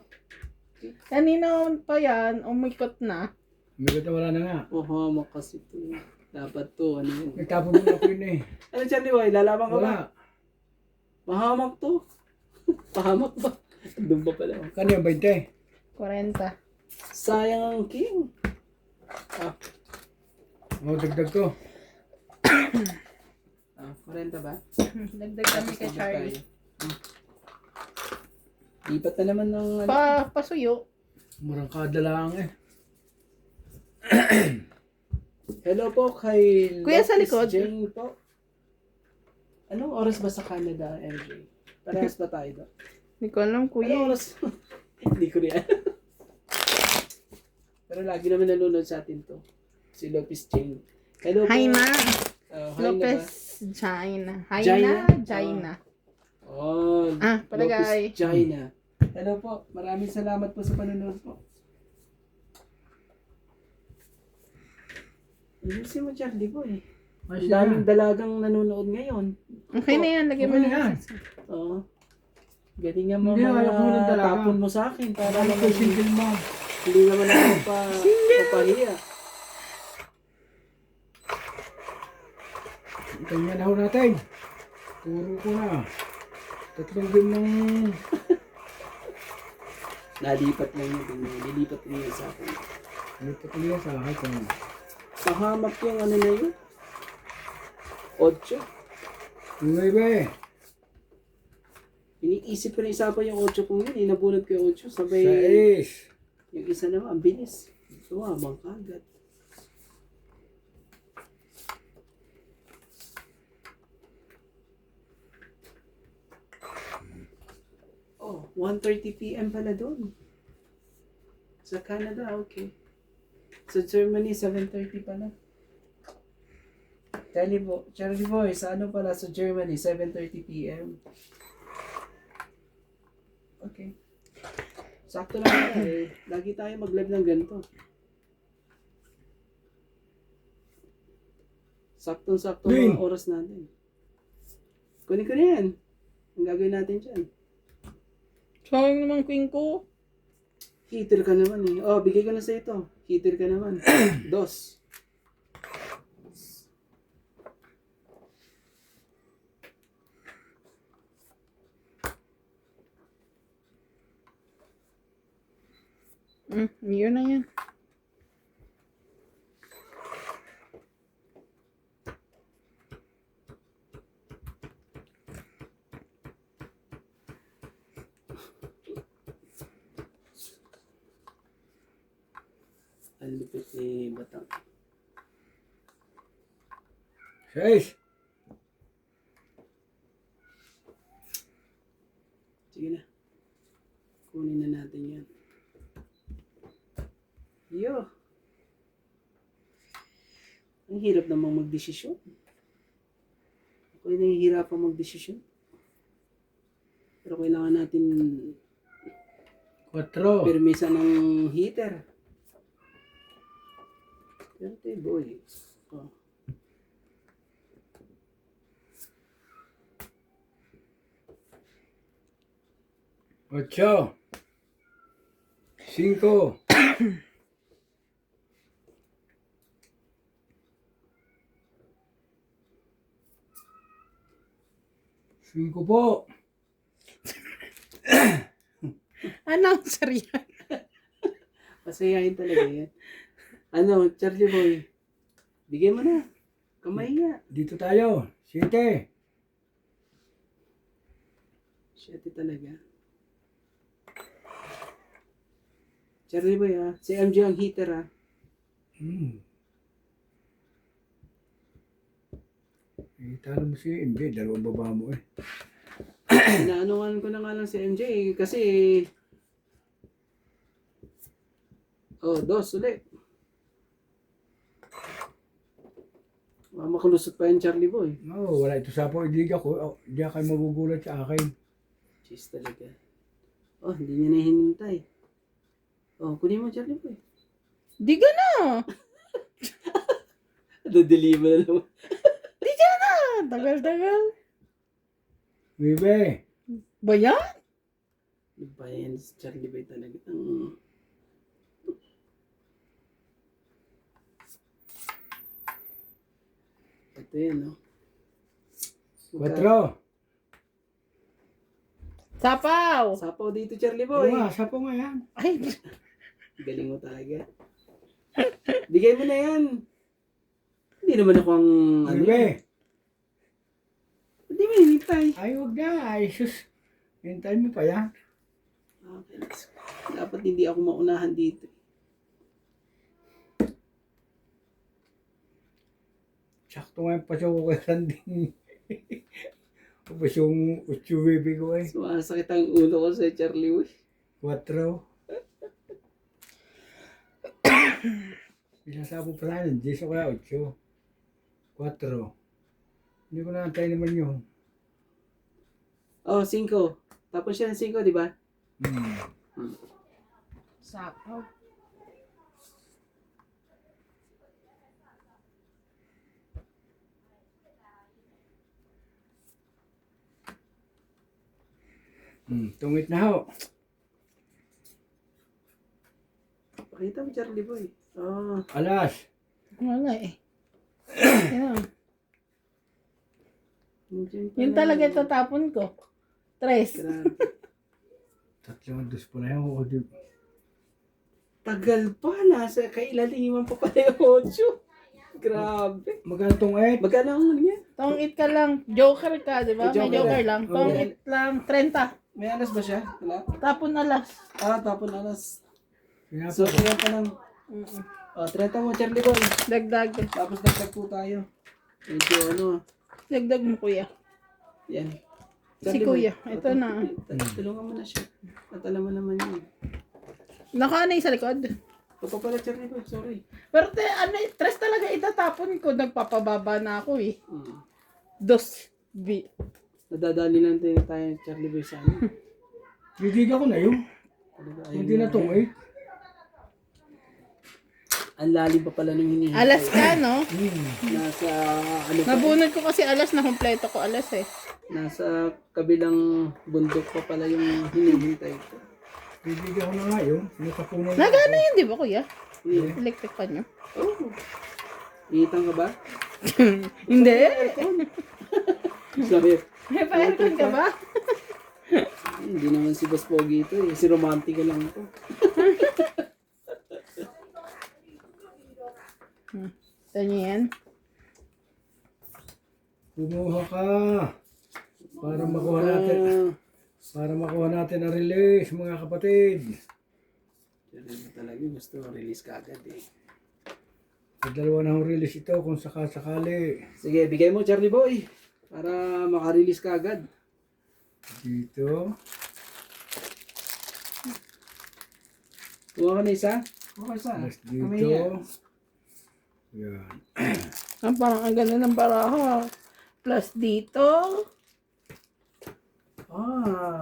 Speaker 2: Kanina pa yan, umikot na.
Speaker 3: May wala na nga.
Speaker 1: Oh, hamak kasi ito. Dapat to, ano yun.
Speaker 3: Nagtapon mo ako yun eh.
Speaker 1: Ano, Charlie Boy? Lalaban ka ba?
Speaker 3: Wala.
Speaker 1: Mahamak to. Pahamak ba? Doon ba pala?
Speaker 3: Kanya 20.
Speaker 2: 40.
Speaker 1: Sayang ang king.
Speaker 3: Dagdag ko.
Speaker 1: 40 ba?
Speaker 2: Dagdag kami kay Charlie.
Speaker 1: Lipat na naman ng ano.
Speaker 2: Pasuyo.
Speaker 3: Murang kadalaang eh.
Speaker 1: Hello po kay
Speaker 2: Kuya, sa
Speaker 1: Lopez
Speaker 2: likod.
Speaker 1: Jane po. Anong oras ba sa Canada, MJ? Parehas ba tayo doon?
Speaker 2: Hindi ko alam,
Speaker 1: Anong
Speaker 2: kuya.
Speaker 1: oras? Hindi ko rin. Pero lagi naman nanonood sa atin to. Si Lopez Jane. Hello po.
Speaker 2: Hi na.
Speaker 1: Hi
Speaker 2: Lopez
Speaker 1: na
Speaker 2: Jaina. Hi
Speaker 1: Jaina?
Speaker 2: na, Jaina.
Speaker 1: ba? Oh,
Speaker 2: Palagay.
Speaker 1: Lopez Jaina. Hello po. Maraming salamat po sa panonood po. Ayusin mo, Charlie Boy. Ang daming dalagang nanonood ngayon.
Speaker 2: Okay na yan, lagyan mo
Speaker 3: Okay na
Speaker 2: na
Speaker 3: yan.
Speaker 1: Oo. Galingan mo
Speaker 3: Hindi,
Speaker 1: mga
Speaker 3: ayaw ko ng dalaga.
Speaker 1: tapon mo sa akin para
Speaker 3: Ano
Speaker 1: naman
Speaker 3: ko single mom?
Speaker 1: hindi naman ako papahiya.
Speaker 3: Tingnan na ho natin. Turo ko na. Tatlong game ng...
Speaker 1: Nalipat lang yun. Nilipat lang yun sa akin.
Speaker 3: Lipat niya sa akin ko.
Speaker 1: Pahamak yung ano na yun. 8.
Speaker 3: Tungay ba eh.
Speaker 1: Iniisip ko na isa pa yung 8 kong yun. Inabunod ko yung 8. Sabay
Speaker 3: Sais.
Speaker 1: yung isa naman. Ang bilis. Tumamang kagad. Oh, 1:30 PM pala doon. Sa Canada, okay. Sa Germany, 7:30 pala. Charlie Boy, sa ano pala sa Germany, 7:30 PM. Okay. Sakto lang pala eh. Lagi tayo mag-live ng ganito. Saktong-sakto
Speaker 3: Ding!
Speaker 1: mga oras natin. Kunin ko na yan. Ang gagawin natin dyan.
Speaker 2: Sayang naman queen ko.
Speaker 1: Heater ka naman eh. Oh, bigay ko na sa ito. Heater ka naman. 2.
Speaker 2: Yun na yan.
Speaker 1: Ang lupit ni Batang.
Speaker 3: Sais.
Speaker 1: Sige na. Kunin na natin yan. Yo. Ang hirap namang magdesisyon. Ako'y nahihirapan magdesisyon. Pero kailangan natin
Speaker 3: 4.
Speaker 1: permisa ng heater. Pero ito boy. Oh.
Speaker 3: Ocho. 5. 5 po.
Speaker 2: Anong serya?
Speaker 1: Masayahin talaga yan. Ano, Charlie boy. Bigay mo na. Kamay nga.
Speaker 3: Dito tayo. 7.
Speaker 1: Shit talaga. Charlie boy ha. Si MJ ang heater ha.
Speaker 3: Talo mo si hindi. Dalawang baba mo eh.
Speaker 1: Inaanuhan ko na nga lang si MJ kasi dos ulit. Makalusot pa yan Charlie boy.
Speaker 3: Oo, wala ito sapo. Hindi ako. Hindi kayo magugulat sa akin.
Speaker 1: Cheese talaga. Oh, hindi niya na hinintay. Oh, kunin mo Charlie boy.
Speaker 2: Di ka na.
Speaker 1: Dadeliver na naman.
Speaker 2: Di ka na. Tagal-tagal.
Speaker 3: Bebe.
Speaker 2: Ba yan?
Speaker 1: Iba yan si Charlie boy talaga. Ito yan, no?
Speaker 3: 4.
Speaker 2: Sapaw.
Speaker 1: Sapaw dito, Charlie
Speaker 3: Oo
Speaker 1: boy.
Speaker 3: nga, sapo nga yan.
Speaker 2: Ay,
Speaker 1: Galing mo talaga. Bigay mo na yan. Hindi naman ako ang
Speaker 3: Bebe.
Speaker 1: Hindi mo hinintay.
Speaker 3: Ay, huwag na. Ay, sus. Hintayin mo pa yan.
Speaker 1: Okay. Dapat hindi ako maunahan dito.
Speaker 3: Sakto nga yung pasok ko kay Sanding. Tapos yung 8 bebe ko eh.
Speaker 1: Sumasakit ang ulo ko sa Charlie boy.
Speaker 3: 4. Isasabog pa na yun. 10 o kaya 8. 4. Hindi ko naantay naman yun.
Speaker 1: Oh, 5. Tapos yan 5, di ba?
Speaker 2: sapaw.
Speaker 3: Tungit na ho.
Speaker 1: Pakita mo Charlie boy. Oh,
Speaker 3: Alas.
Speaker 2: Wala eh. Yan.
Speaker 1: nandiyan pa
Speaker 2: Yun
Speaker 1: na.
Speaker 2: talaga itatapon ko. 3.
Speaker 1: Grabe.
Speaker 3: 3 dos po na yun.
Speaker 1: Tagal pa. Nasa kailaliman pa pala yung 8. Grabe.
Speaker 3: Magkano tong 8?
Speaker 1: Magkano ang ano yan?
Speaker 2: Tongit ka lang. Joker ka, di ba?
Speaker 1: May
Speaker 2: May
Speaker 1: joker
Speaker 2: joker
Speaker 3: eh.
Speaker 2: lang.
Speaker 3: Oo.
Speaker 2: Tongit lang. 30.
Speaker 1: May alas ba siya? Wala?
Speaker 2: Tapon alas.
Speaker 1: Tapon alas.
Speaker 3: Kaya
Speaker 1: So, kaya pa lang. 30 mo, Charlie boy.
Speaker 2: Dagdag.
Speaker 1: Tapos dagdag po tayo. Medyo ano.
Speaker 2: Dagdag mo kuya.
Speaker 1: Yan.
Speaker 2: Si kuya. Ito na.
Speaker 1: Tulungan mo na siya. At alam mo naman yun.
Speaker 2: Nakaanay sa likod.
Speaker 1: Ito pala, Charlie boy. Sorry.
Speaker 2: Pero ano, 3 talaga itatapon ko. Nagpapababa na ako eh. 2. B.
Speaker 1: Nadadali lang tayo, Charlie boy, sa ano.
Speaker 3: Bibigan ko na yun.
Speaker 1: Talaga, ayun
Speaker 3: Hindi na tong 8.
Speaker 1: Ang lalim pa pala nung hinihintay.
Speaker 2: Alas ka, no?
Speaker 1: Nasa, ano pa,
Speaker 2: Nabunod ko kasi alas na kompleto ko alas eh.
Speaker 1: nasa kabilang bundok pa pala yung hinihintay ko.
Speaker 3: Bibigan ko na nga yun. Nakapunan na.
Speaker 2: Nagana yun, di ba kuya?
Speaker 1: Yeah.
Speaker 2: Electric pa nyo?
Speaker 1: Oh. Iitang ka ba?
Speaker 2: Hindi.
Speaker 1: Sabi,
Speaker 2: May pa-aircon ka ba?
Speaker 1: hindi naman si Boss Pogi ito eh. Si Romantico lang ito.
Speaker 2: Ito nyo yan.
Speaker 3: Kumuha ka. Para makuha natin. Para makuha natin ang release, mga kapatid.
Speaker 1: Yan na talaga gusto release ka agad eh.
Speaker 3: Sa dalawa na release ito kung sakasakali.
Speaker 1: Sige, bigay mo Charlie Boy. Para makarelease ka agad.
Speaker 3: Dito.
Speaker 1: Kuha ka na isa? Kuha ka isa.
Speaker 3: Plus
Speaker 1: Kamay yan.
Speaker 3: dito. Yan.
Speaker 2: Parang ang ganda ng baraha. Plus dito.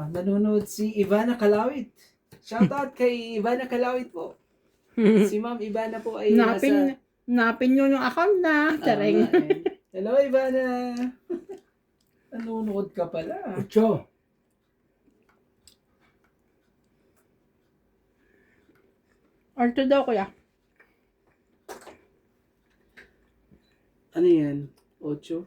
Speaker 1: Nanonood si Ivana Kalawit. Shoutout kay Ivana Kalawit po. Si Ma'am Ivana po ay
Speaker 2: Napin nyo yung account na. Charing.
Speaker 1: Hello, Ivana. Nanonood ka pala.
Speaker 3: 8.
Speaker 2: Orto daw kuya.
Speaker 1: Ano yan? 8?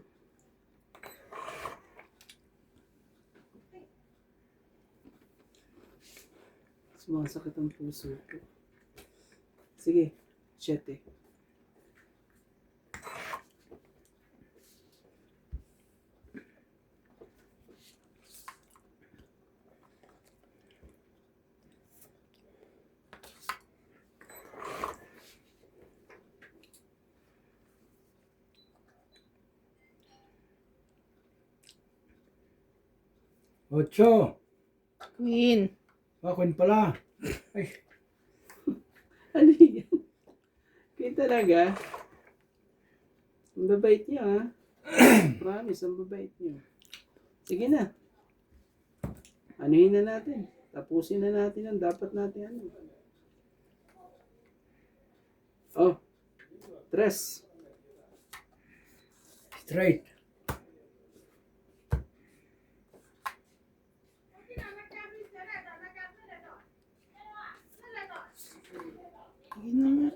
Speaker 1: Sumasakit ang puso ko. Sige, 7.
Speaker 3: Ocho.
Speaker 2: Queen.
Speaker 3: Queen pala. Ay,
Speaker 1: Ano yan? Kaya talaga. Ang babait niya, ha? Promise, ang babait niya. Sige na. Anuhin na natin. Tapusin na natin ang dapat natin. Ano. Oh. 3.
Speaker 3: straight.
Speaker 2: Yun na nga.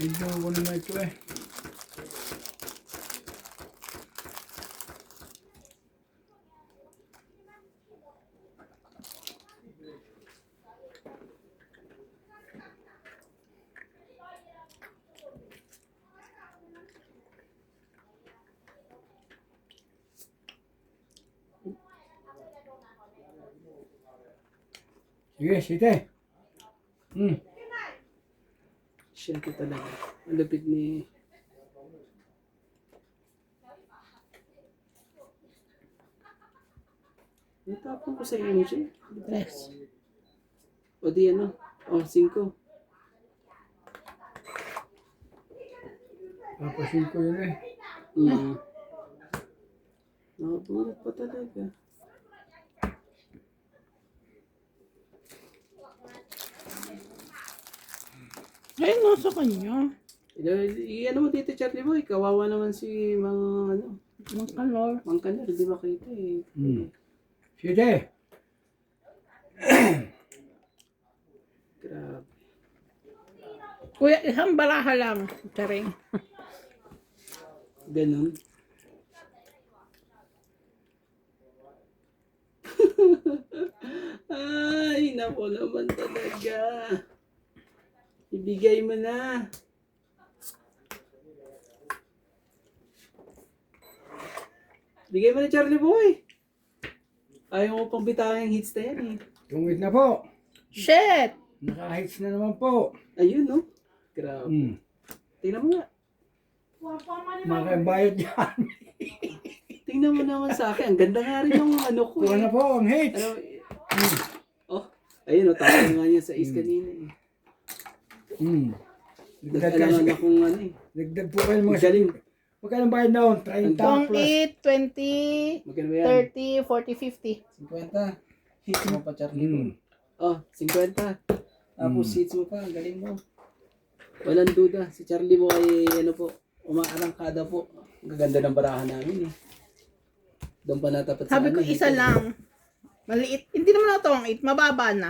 Speaker 3: Ito ko na ito eh. Sige, site.
Speaker 1: Siya talaga. Ang lapit ni... Natapon ko sa iyo siya.
Speaker 2: 3.
Speaker 1: O di ano? O, 5.
Speaker 3: Papasin ko yun eh.
Speaker 1: Nakabulat pa talaga.
Speaker 2: Ay, nasa kanya.
Speaker 1: Ano mo dito, Charlie Boy? Kawawa naman si ano,
Speaker 2: Mang kalor.
Speaker 1: Mang Kanor, di makita eh.
Speaker 3: Site.
Speaker 1: Grabe.
Speaker 2: Kuya, isang baraha lang. Charing.
Speaker 1: Ganun. Ay, nako naman talaga. Ibigay mo na. Bigay mo na, Charlie Boy. Ayaw mo pang bitawan yung hits na yan eh.
Speaker 3: Tungit na po.
Speaker 2: Shit!
Speaker 3: Naka-hits na naman po.
Speaker 1: Ayun, no? Grabe. Tingnan mo nga.
Speaker 3: Makabayad yan.
Speaker 1: Tingnan mo naman sa akin. Ang ganda nga rin yung ano ko.
Speaker 3: Kuha na po ang hits.
Speaker 1: Ano, oh, ayun o. Tapos nga niya sa is kanina eh. Nag-alangan akong ano eh.
Speaker 3: Dagdag po kayo mga
Speaker 1: Galing.
Speaker 3: Magkano bayad na 30
Speaker 2: Kung
Speaker 3: plus.
Speaker 2: 8, 20,
Speaker 1: Magkano ba yan?
Speaker 2: 30, 40, 50.
Speaker 1: 50. Hits mo pa, Charlie. Oh, 50. Tapos hits mo pa. Ang galing mo. Walang duda. Si Charlie mo ay ano po, umaarangkada po. Ang gaganda ng barahan namin eh. Doon pa natapat sa
Speaker 2: Sabi ko, isa lang. Maliit. Hindi naman ako ang 8. Mababa na.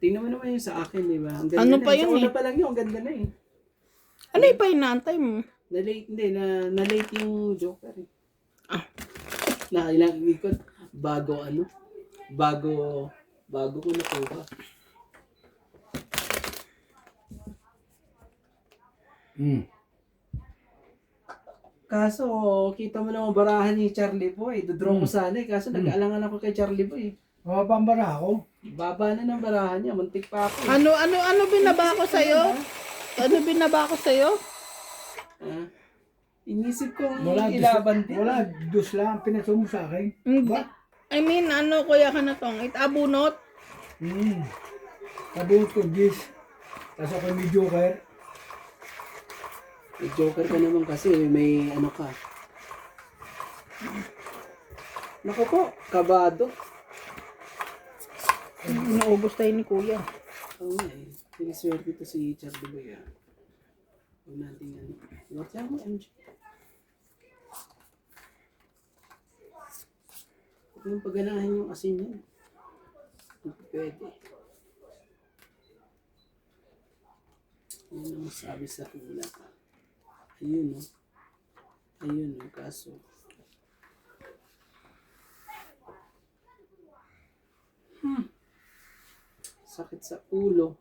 Speaker 1: Tingnan mo naman yung sa akin, di ba? Ang ganda
Speaker 2: Ano
Speaker 1: na.
Speaker 2: pa yun
Speaker 1: Sa una
Speaker 2: eh?
Speaker 1: pa lang yun, ang ganda na eh.
Speaker 2: Ano yung pa inaantay mo?
Speaker 1: Na-late, hindi. Na-late yung Joker eh. Na ilang ikot. Bago ano? Bago ko nakuha. Kaso, kita mo naman barahan ni Charlie Boy. Dodraw ko sana eh. Kaso nag-aalangan ako kay Charlie Boy.
Speaker 3: Mapapambara ako.
Speaker 1: Baba na ng barahan niya. Muntik pa ako.
Speaker 2: Ano binaba ko sa'yo? Ano binaba ko sa'yo?
Speaker 1: Inisip kong
Speaker 3: Wala,
Speaker 1: ilaban din.
Speaker 3: wala, dos lang ang pinaso mo sa akin.
Speaker 2: Hindi.
Speaker 3: Ba?
Speaker 2: I mean, ano kuya ka na tong? Itabunot?
Speaker 3: Sabi ko, Gis. Tapos ako may joker.
Speaker 1: May joker ka naman kasi, may ano ka. Naku po, kabado.
Speaker 2: Inuubos tayo ni kuya.
Speaker 1: Oo nga eh. Sige, swerte to si Charlie Boy ah. Huwag natin ano. What's yan mo, MJ? Huwag yung paganahan yung asin yan. Hindi pwede. Yan ang masabi sa hula. Ayun o. Ayun o, kaso. Sakit sa ulo.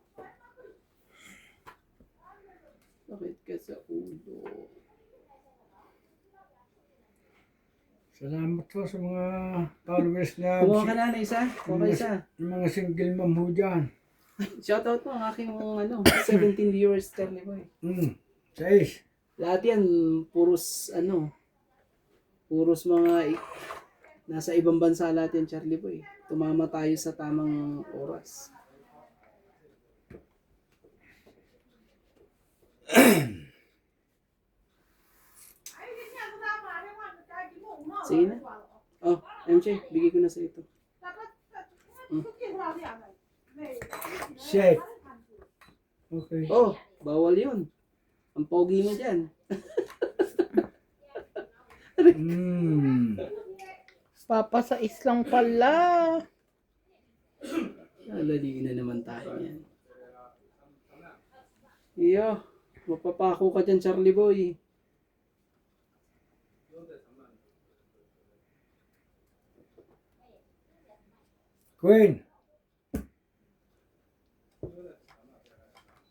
Speaker 1: Sakit ka sa ulo.
Speaker 3: Salamat po sa mga followers na
Speaker 1: Kumuha ka na isa? Kumuha ka isa.
Speaker 3: yung mga single mom ho dyan.
Speaker 1: Shoutout po ang aking 17 viewers, Charlie Boy.
Speaker 3: 6.
Speaker 1: Lahat yan, puros nasa ibang bansa lahat yan, Charlie Boy. Tumama tayo sa tamang oras. Sige na. Oh, MJ, bigay ko na sa ito.
Speaker 3: Set. Okay.
Speaker 1: Oh, bawal yun. Ang pogi mo dyan.
Speaker 2: Papa sa islang pala.
Speaker 1: Lalaliin na naman tayo yan. Iyo, mapapako ka dyan, Charlie Boy.
Speaker 3: Queen.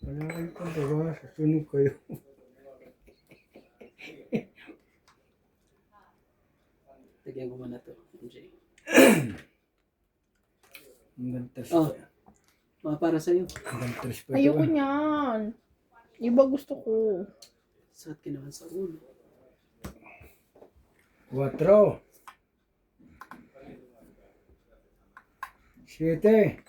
Speaker 3: Wala kayong pagawa. Susunod kayo.
Speaker 1: Lagyan ko muna to, MJ.
Speaker 3: Ang gantas
Speaker 1: Oh.
Speaker 3: pa.
Speaker 1: Mga para sa'yo.
Speaker 3: Ang gantas pa.
Speaker 2: Ayoko niyan. Iba gusto ko.
Speaker 1: Sakit ka naman sa ulo.
Speaker 3: 4. 7.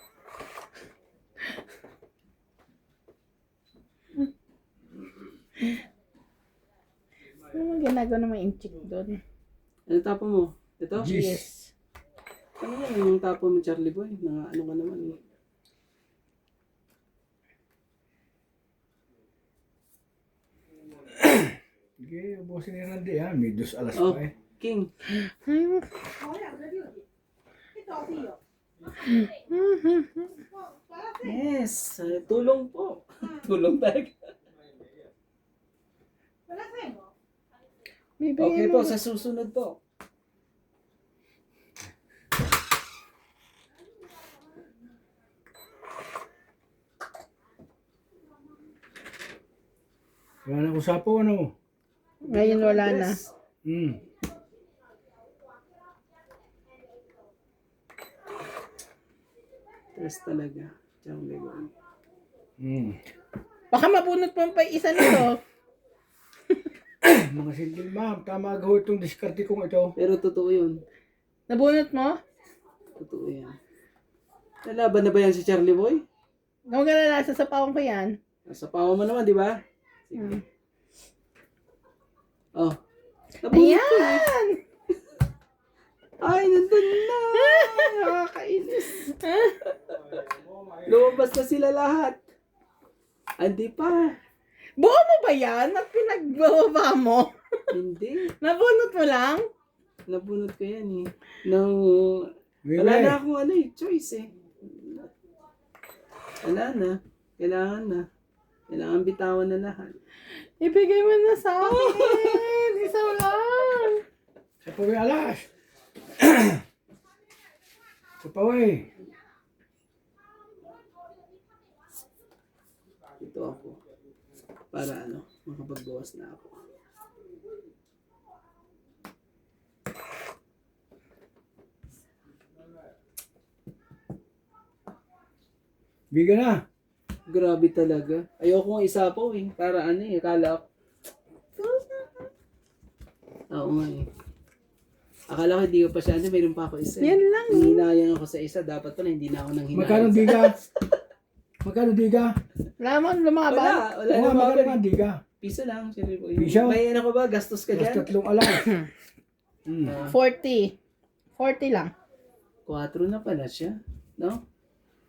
Speaker 2: Ano man ginagawa ng mga inchik doon?
Speaker 1: Ano tapo mo? Ito?
Speaker 3: Yes.
Speaker 1: Ano yan yung tapo mo, Charlie Boy? Ano ka naman eh.
Speaker 3: Sige, ubusin ni Randy ha. May 2 alas
Speaker 1: Oh,
Speaker 3: pa eh.
Speaker 1: King.
Speaker 2: Ayun.
Speaker 1: Yes, tulong po. Tulong talaga.
Speaker 2: Bibigyan
Speaker 1: Okay
Speaker 2: mo.
Speaker 1: po, sa susunod po.
Speaker 3: Wala na usapo ano.
Speaker 2: Ngayon wala na.
Speaker 1: Stress talaga. Charlie Boy.
Speaker 2: Baka mabunot mo pa isa nito.
Speaker 3: Mga single ma'am, tama gaw itong diskarte kong ito.
Speaker 1: Pero totoo yun.
Speaker 2: Nabunot mo?
Speaker 1: Totoo yan. Nalaban na ba yan si Charlie Boy?
Speaker 2: Huwag ka na nasa sapawan ko yan.
Speaker 1: Nasa pawa mo naman, di ba? Sige.
Speaker 2: Hmm.
Speaker 1: Oh. Nabunot ko eh.
Speaker 2: Ayan!
Speaker 1: Ay, nandun na. Nakakainis. Lumabas na sila lahat. Hindi pa.
Speaker 2: Buo mo ba yan? At pinagbababa mo?
Speaker 1: Hindi.
Speaker 2: Nabunot mo lang?
Speaker 1: Nabunot ko yan eh. Wala na akong choice eh. Wala na. Kailangan na. Kailangan bitawan na lahat.
Speaker 2: Ibigay mo na sa akin. Isa lang.
Speaker 3: Sa pawi alas. Sa pawi.
Speaker 1: Ito ako. Para makapagbawas na ako.
Speaker 3: Biga na.
Speaker 1: Grabe talaga. Ayoko nga isa po eh. Para akala ko. Oo nga eh. Akala ko hindi ko pa siya, mayroon pa ako isa.
Speaker 2: Yan lang.
Speaker 1: Hinayang ako sa isa, dapat pala hindi na ako nang hinayang.
Speaker 3: Magkano diga? Magkano diga?
Speaker 2: Lamang
Speaker 1: Wala,
Speaker 2: lumaba.
Speaker 1: wala
Speaker 3: Oo,
Speaker 1: na
Speaker 3: magkano
Speaker 1: mga
Speaker 3: nga diga?
Speaker 1: piso lang. Siyempre po.
Speaker 3: Piso?
Speaker 1: May ano ka ba? Gastos ka
Speaker 3: Mas
Speaker 1: dyan?
Speaker 3: 3 alay. Hmm.
Speaker 2: 40. 40 lang.
Speaker 1: 4 na pala siya. No?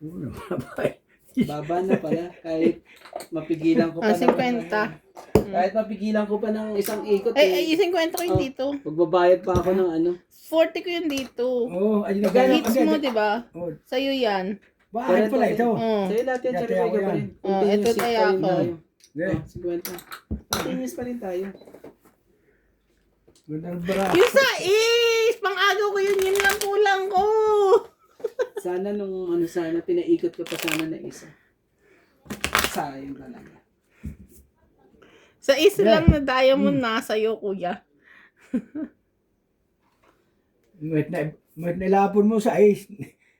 Speaker 3: Oo, mabay.
Speaker 1: Baba na pala. Kahit mapigilan ko pa ng...
Speaker 2: 50.
Speaker 1: Kahit mapigilan ko pa ng isang ikot.
Speaker 2: Ay, 50 ko yun dito.
Speaker 1: Magbabayad pa ako ng ano.
Speaker 2: 40 ko yun dito.
Speaker 3: Oo, ayun na
Speaker 1: Magkano?
Speaker 2: Hits mo, di ba?
Speaker 3: Oh,
Speaker 2: Sa'yo yan.
Speaker 3: bahay pala ito.
Speaker 2: Oh.
Speaker 1: Sa'yo lahat yan,
Speaker 3: Dati
Speaker 1: Cherry
Speaker 3: ako
Speaker 1: Boy, ka pa
Speaker 3: yan.
Speaker 1: rin.
Speaker 2: Oh,
Speaker 1: Continuous
Speaker 2: ito
Speaker 1: pa
Speaker 2: tayo
Speaker 1: rin
Speaker 2: ako.
Speaker 1: tayo.
Speaker 3: Yeah.
Speaker 1: 50. Continuous pa rin tayo.
Speaker 3: Gandang bra.
Speaker 2: Yung sa is! Pang-agaw ko yun. Yun lang kulang ko.
Speaker 1: Sana nung ano sana, pinaikot ko pa sana na isa. Sayang talaga.
Speaker 2: Sa is lang na diamond na sa'yo, kuya.
Speaker 3: Mahit na ilapon mo sa ice.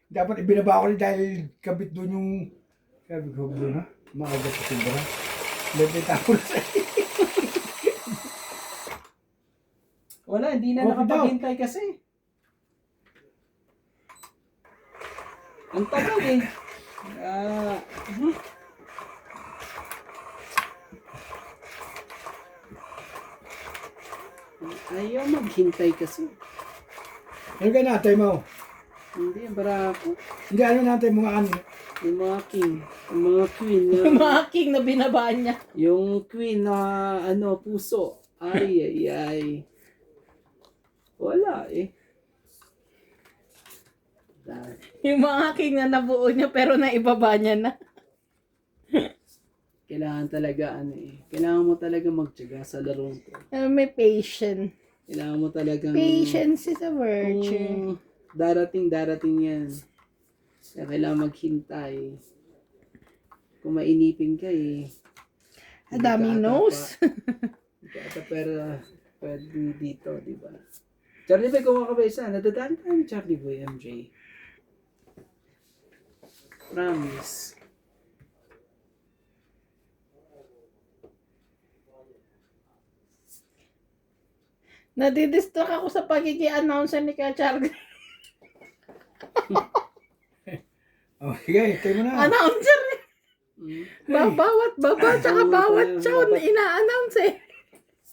Speaker 3: Dapat ibinaba ko rin dahil kabit doon yung... Sabi ko, doon ha? Maagat sa simbara. Lagay tapo na sa ice.
Speaker 1: Wala, hindi na
Speaker 3: Okay
Speaker 1: nakapaghintay kasi. Ang tagal eh. Ayaw maghintay kasi.
Speaker 3: Ano ka natay mo?
Speaker 1: Hindi, barako.
Speaker 3: Hindi, ano natay mga ano?
Speaker 1: Yung mga king, yung mga queen na,
Speaker 2: Yung mga king na binabaan niya.
Speaker 1: yung queen na ano, puso. Ay, ay, ay. Wala eh. Dahil.
Speaker 2: Yung mga king na nabuo niya pero naibaba niya na.
Speaker 1: Kailangan talaga ano eh. Kailangan mo talaga magtiyaga sa larong to.
Speaker 2: May patience.
Speaker 1: Kailangan mo talagang
Speaker 2: Patience is a virtue.
Speaker 1: kung darating yan. Kaya kailangan maghintay. Kung mainipin ka eh.
Speaker 2: A daming nose.
Speaker 1: Kaya pero pwede dito, di ba? Charlie Boy, kung makakabaysa, nadadali tayo ni Charlie Boy, MJ. Promise.
Speaker 2: Nadidistract ako sa pagiging announcer ni Kuya Charlie.
Speaker 3: Oh, sige, tayo mo na.
Speaker 2: Announcer eh.
Speaker 1: Mm.
Speaker 2: Bawat baba, tsaka
Speaker 1: Oo,
Speaker 2: bawat
Speaker 1: tayo,
Speaker 2: chow
Speaker 1: dapat.
Speaker 2: ina-announce eh.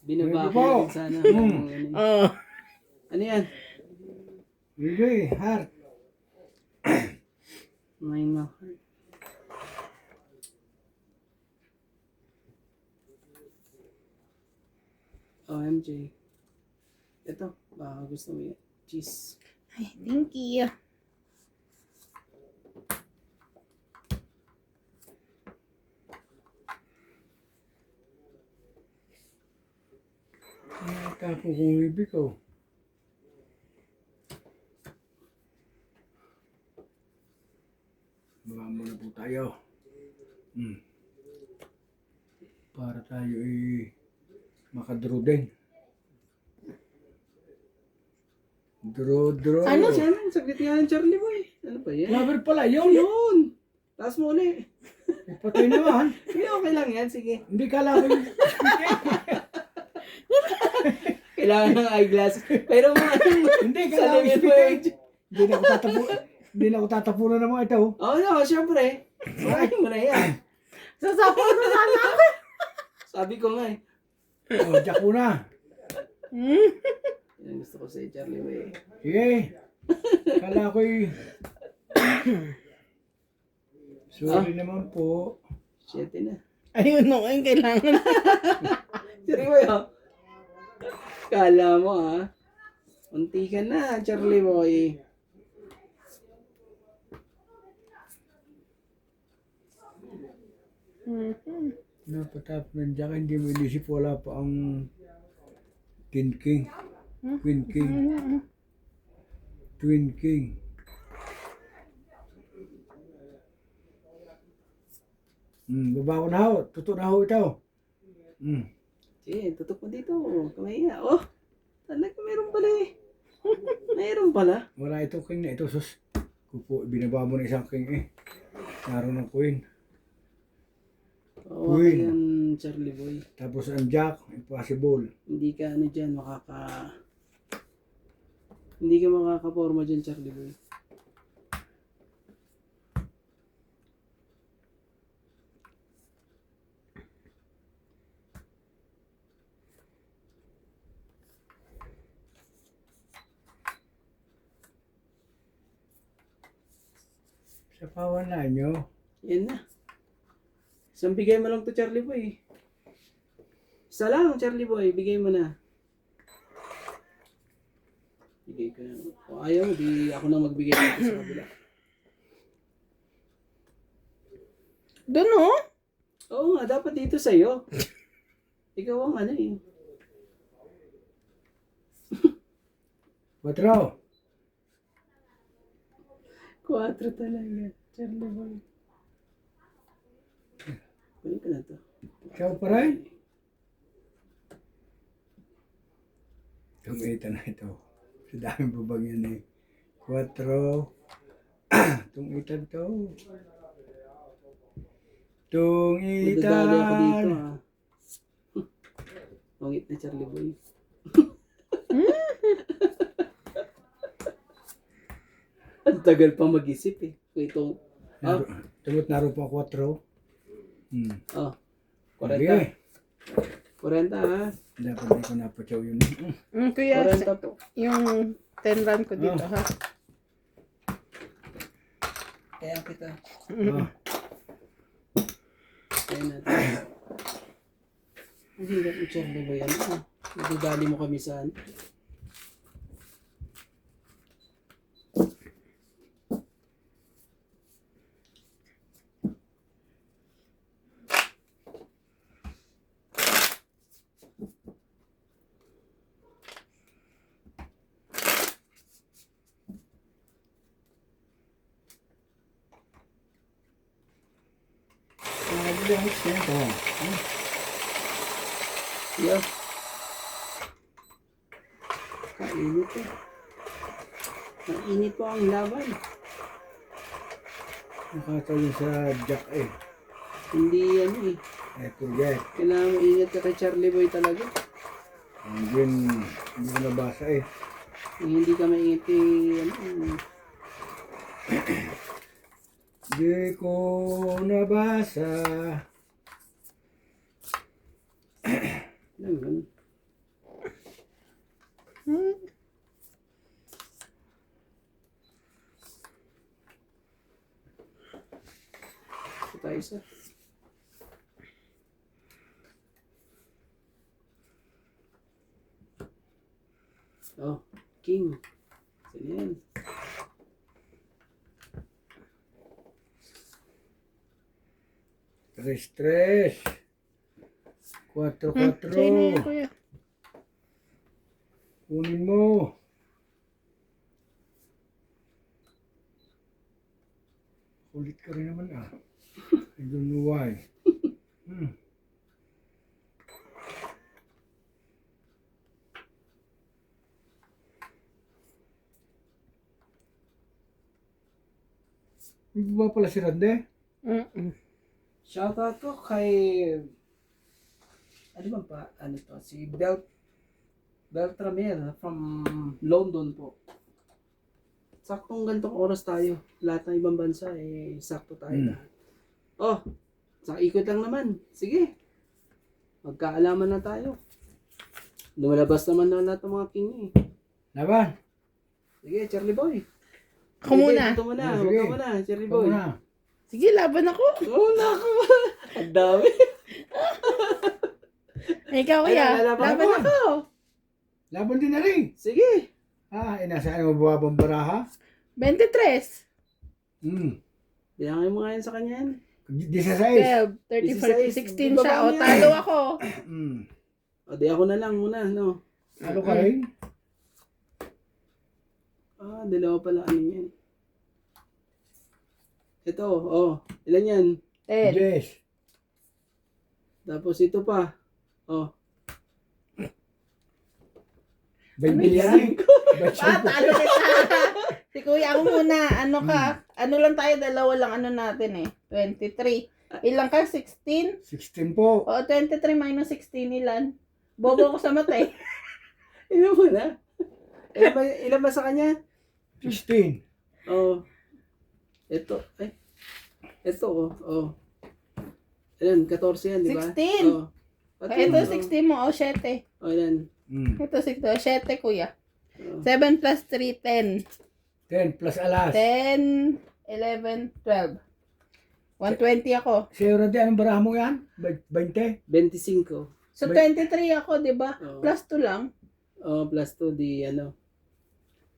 Speaker 1: Binaba
Speaker 3: Pwede
Speaker 1: ko
Speaker 3: po.
Speaker 1: din sana.
Speaker 2: Oh.
Speaker 1: Ano yan?
Speaker 3: Sige, heart.
Speaker 1: May ma. OMG. Ito, baka gusto mo yan. Cheese.
Speaker 2: Ay, thank you.
Speaker 3: Tapo kong ibig ko. Baka muna po tayo. Para tayo makadro din. Draw.
Speaker 1: Ano yan? Saglit nga ng Charlie Boy. Ano pa yan?
Speaker 3: Lover pala,
Speaker 1: Yun,
Speaker 3: yun.
Speaker 1: yun! Taas mo ulit.
Speaker 3: Patay naman.
Speaker 1: Sige, okay lang yan. Sige.
Speaker 3: Hindi kala ko yung...
Speaker 1: Kailangan ng eyeglass. Pero mga
Speaker 3: Hindi
Speaker 1: sa
Speaker 3: kala ko
Speaker 1: limit
Speaker 3: yung...
Speaker 1: mo yung...
Speaker 3: Hindi na ako hindi na ako tatapunan ng mga ito.
Speaker 1: Oo, no, syempre. Sarayin mo na yan.
Speaker 2: Sasapo na sana ako.
Speaker 1: Sabi ko nga eh.
Speaker 3: Oh, jack ko na.
Speaker 1: Yan ang gusto ko sa'yo, Charlie Boy.
Speaker 3: Sige. Kala ko Sorry naman po.
Speaker 1: 7 na.
Speaker 2: Ayun no, yung kailangan.
Speaker 1: Charlie Boy, oh. Kala mo, ha? Unti ka na, Charlie Boy.
Speaker 3: Napatap ng jack, hindi mo inisip wala pa ang Queen King. Twin King. Baba ko na ho. Tuto na ho ito.
Speaker 1: Sige, tutok mo dito. Kamaya. Oh, talaga meron pala eh. Meron pala.
Speaker 3: Wala ito king na ito. Sus. Kupo, binaba mo na isang king eh. Naroon ng queen.
Speaker 1: Oo,
Speaker 3: Queen.
Speaker 1: yan, dyan, Charlie Boy.
Speaker 3: Tapos ang jack, impossible.
Speaker 1: Hindi ka ano dyan, hindi ka makakaporma dyan, Charlie Boy.
Speaker 3: Sa pawan na nyo.
Speaker 1: Yan na. Isang bigay mo lang to, Charlie Boy. Isa lang, Charlie Boy. Bigay mo na. Bigay ko na. O ayaw, di ako na magbigay dito sa kabila.
Speaker 2: Doon oh.
Speaker 1: Oo nga, dapat dito sa'yo. Ikaw ang ano eh.
Speaker 3: 4.
Speaker 1: 4 talaga, Charlie Boy. Kunin ko na to.
Speaker 3: Ikaw pa rin? Tungita na ito. Sa daming bubag yan eh. 4. Tungitan to. Tungitan.
Speaker 1: Madadali ako dito ha. Pangit na Charlie Boy. Ang tagal pa mag-isip eh. Ito. Oh,
Speaker 3: Tumot na rin po 4.
Speaker 1: oh. 40.
Speaker 3: Okay.
Speaker 1: 40 ha.
Speaker 3: Dapat hindi ko napatsaw yun.
Speaker 2: Kuya,
Speaker 1: 40 po.
Speaker 2: yung 10 run ko dito ha.
Speaker 1: Kaya kita.
Speaker 3: Oh.
Speaker 1: Kaya natin. Ang hirap mo Charlie Boy. Ano? Nadadali mo kami saan? Yeah. Kainit eh. Kainit po ang laban.
Speaker 3: Nakataw yun sa jack eh.
Speaker 1: Hindi ano eh.
Speaker 3: I forget.
Speaker 1: Kailangan mo ingat ka kay Charlie Boy talaga.
Speaker 3: Hindi ko nabasa eh.
Speaker 1: Kung hindi ka maingat kay ano.
Speaker 3: Di ko nabasa.
Speaker 1: Ano yun? Ito tayo isa. Oh, king. Saan yan?
Speaker 3: Tres. 4.
Speaker 2: Sa'yo na yan, kuya.
Speaker 3: Kunin mo. Kulit ka rin naman ah. I don't know why. Hindi ba pala si Rande?
Speaker 1: Shoutout ko kay ano ba pa? Ano to? Si Beltramel from London po. Saktong gantong oras tayo. Lahat ng ibang bansa eh sakto tayo lahat. Oh, sa ikot lang naman. Sige. Magkaalaman na tayo. Lumalabas naman na lahat ng mga king eh.
Speaker 3: Laban.
Speaker 1: Sige, Charlie Boy.
Speaker 2: Ako muna.
Speaker 1: Ito muna.
Speaker 3: Sige.
Speaker 1: Huwag ka muna, Charlie
Speaker 3: Ikaw
Speaker 1: Boy.
Speaker 3: na.
Speaker 2: Sige, laban ako.
Speaker 1: Oo, naku. Ang dami.
Speaker 2: Ikaw kuya,
Speaker 1: Ay, lalaban
Speaker 2: laban
Speaker 1: ako.
Speaker 2: ako.
Speaker 3: Laban din na rin.
Speaker 1: Sige.
Speaker 3: Inasaan mo buwabang baraha?
Speaker 2: 23,
Speaker 1: Bilangin mo nga yan sa kanya yan.
Speaker 2: 12,
Speaker 3: 16.
Speaker 2: 13, 14, 16
Speaker 1: Di ba
Speaker 2: siya.
Speaker 1: ba
Speaker 2: O,
Speaker 1: yan?
Speaker 2: talo ako.
Speaker 1: O, di ako na lang muna, no?
Speaker 3: Ano ka rin?
Speaker 1: Ah, dalawa pala ano yan. Ito, oh. Ilan yan?
Speaker 2: 10.
Speaker 3: Yes.
Speaker 1: Tapos ito pa. Oh.
Speaker 3: 20
Speaker 1: yan?
Speaker 2: Talo kita. Si kuya ako muna. Ano ka? Ano lang tayo, dalawa lang ano natin eh. 23. Ilang ka? 16?
Speaker 3: 16 po.
Speaker 2: O, 23 minus 16, ilan? Bobo ko sa mata eh.
Speaker 1: Ilan mo na? Ilan ba sa kanya?
Speaker 3: 16.
Speaker 1: Oh. Ito. Ay. Ito, oh. Oh. Ilan? 14 yan, di ba?
Speaker 2: 16.
Speaker 1: Oh.
Speaker 2: Ito, 16 mo. O, 7.
Speaker 1: Oh, ilan?
Speaker 2: Ito, 7, kuya.
Speaker 1: Oh.
Speaker 2: 7 plus 3, 10.
Speaker 3: 10 plus alas.
Speaker 2: 10, 11, 12. 120 ako.
Speaker 3: Sa'yo rin, anong barahan mo yan? 20?
Speaker 1: 25.
Speaker 2: So, 23 ako, di ba?
Speaker 1: Oo.
Speaker 2: Plus 2 lang.
Speaker 1: Oh, plus 2 di ano.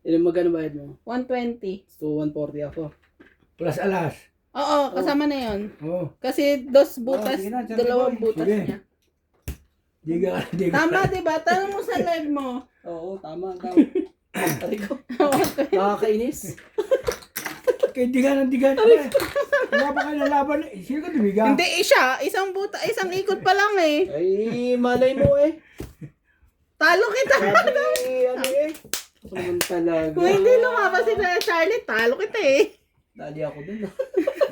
Speaker 1: Ilan magkano bayad mo?
Speaker 2: 120.
Speaker 1: So, 140 ako.
Speaker 3: Plus alas.
Speaker 2: Oo, kasama na yun.
Speaker 3: Oh.
Speaker 2: Kasi dos butas,
Speaker 1: sige na, Charlie
Speaker 2: dalawang
Speaker 1: boy.
Speaker 2: butas
Speaker 3: Sige.
Speaker 2: niya.
Speaker 3: Di ka.
Speaker 2: Tama, di ba? Tanong mo sa live mo.
Speaker 1: Oo, tama. Aray ko. Nakakainis.
Speaker 3: Kaya digan. Wala pa kayo nalaban. Sino ka tumiga?
Speaker 2: Hindi, siya. Isang ikot pa lang eh.
Speaker 1: Ay, malay mo eh.
Speaker 2: Talo kita.
Speaker 1: Sabi, ano eh. Ako naman talaga.
Speaker 2: Kung hindi lumabas si Charlie, talo kita eh.
Speaker 1: Dali ako dun.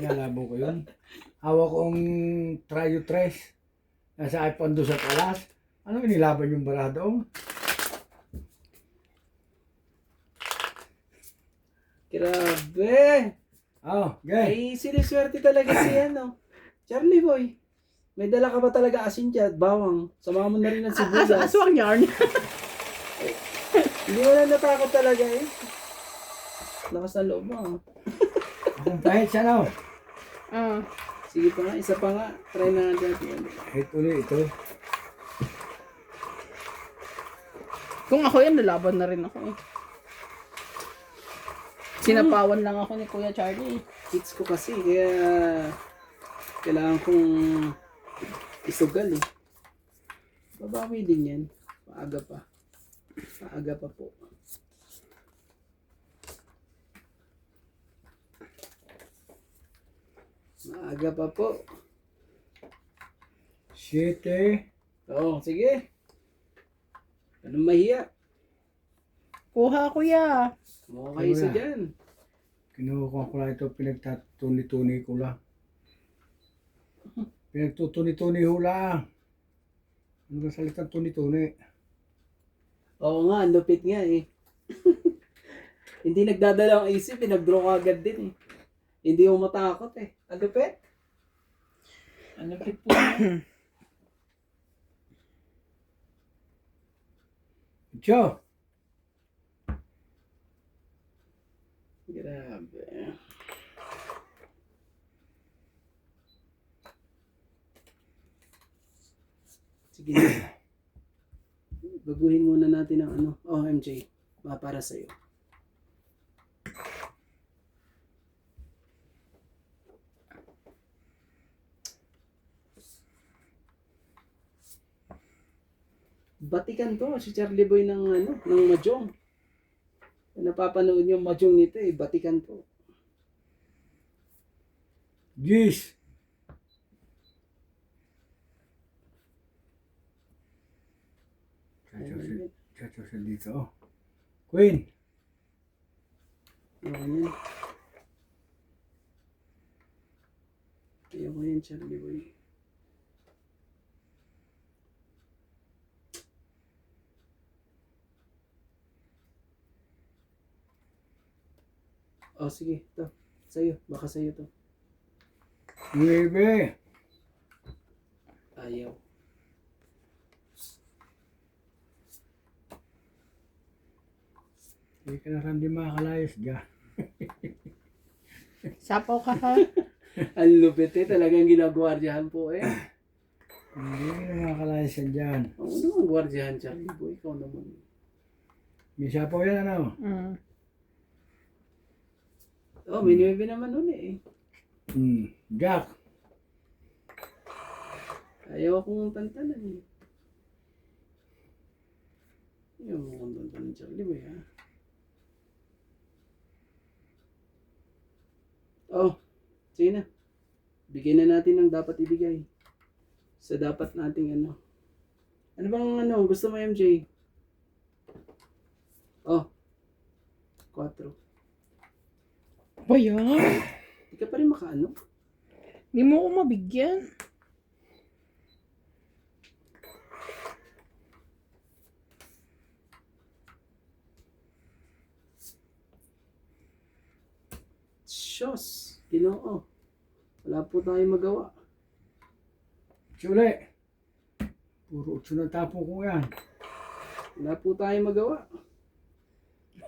Speaker 3: Nalabo ko yun. Hawak ko ang Trayo Tres. Nasa iPhone doon sa talas. Ano inilaban yung barado?
Speaker 1: Grabe.
Speaker 3: Oh, gay.
Speaker 1: Ay, siniswerte talaga si ano. Charlie boy. May dala ka ba talaga asin dyan? Bawang. Sama mo na rin ng sibuyas.
Speaker 2: Aswang yarn.
Speaker 1: Hindi mo na natakot talaga eh. Lakas ng loob mo. ah.
Speaker 3: Akong pahit siya no.
Speaker 2: Ah.
Speaker 1: Sige pa nga, isa pa nga. Try na nga dyan.
Speaker 3: Ito ulit ito.
Speaker 2: Kung ako yan, lalaban na rin ako eh. Sinapawan lang ako ni Kuya Charlie.
Speaker 1: Hits ko kasi, kaya kailangan kong isugal eh. Babawi din yan. Maaga pa. Maaga pa po. Maaga pa po.
Speaker 3: 7.
Speaker 1: Oo, sige. Anong mahiya?
Speaker 2: Kuha, Kuya.
Speaker 1: Mukha kayo isa dyan.
Speaker 3: Kinuha ko lang ito. Pinagtatuni-tuni ko lang. Pinagtutuni-tuni ho lang. Ano ba salitang tuni-tuni?
Speaker 1: Oo nga, ang lupit nga eh. Hindi nagdadala ang isip, pinag-draw ka agad din eh. Hindi mo matakot eh. Ang lupit. Ang lupit po.
Speaker 3: Tiyo!
Speaker 1: Grabe. Sige na. Baguhin muna natin ang ano. Oh, MJ. Para sa'yo. Batikan to, si Charlie Boy ng ano, ng Mahjong. Napapanood yung Mahjong nito eh, batikan to.
Speaker 3: Gis! Chacho siya dito. Oh. Queen!
Speaker 1: Ano yan? Ayoko yan, Charlie Boy. Oh, sige. Ito. Sa'yo. Baka sa'yo to.
Speaker 3: Nuebe!
Speaker 1: Ayaw.
Speaker 3: Hindi ka na rin di makalayas dyan.
Speaker 2: Sapaw ka ha.
Speaker 1: Ang lupit eh. Talagang ginagwardyahan po eh.
Speaker 3: Hindi ka na makalayas yan dyan.
Speaker 1: Oo naman, gwardyahan, Charlie Boy. Ikaw naman.
Speaker 3: May sapaw yan ano?
Speaker 1: Oh, may 9 naman nun eh.
Speaker 3: Jack!
Speaker 1: Ayaw akong tantanan eh. Ayaw mo akong tantanan, Charlie Boy ha. Oh, sige na. Bigyan na natin ng dapat ibigay. Sa dapat nating ano. Ano bang ano, gusto mo MJ? Oh, 4.
Speaker 2: Ba yan?
Speaker 1: Hindi ka pa rin makaano?
Speaker 2: Hindi mo ko mabigyan.
Speaker 1: Diyos, Ginoo. Wala po tayong magawa.
Speaker 3: Suli. Puro 8 na tapon ko yan.
Speaker 1: Wala po tayong magawa.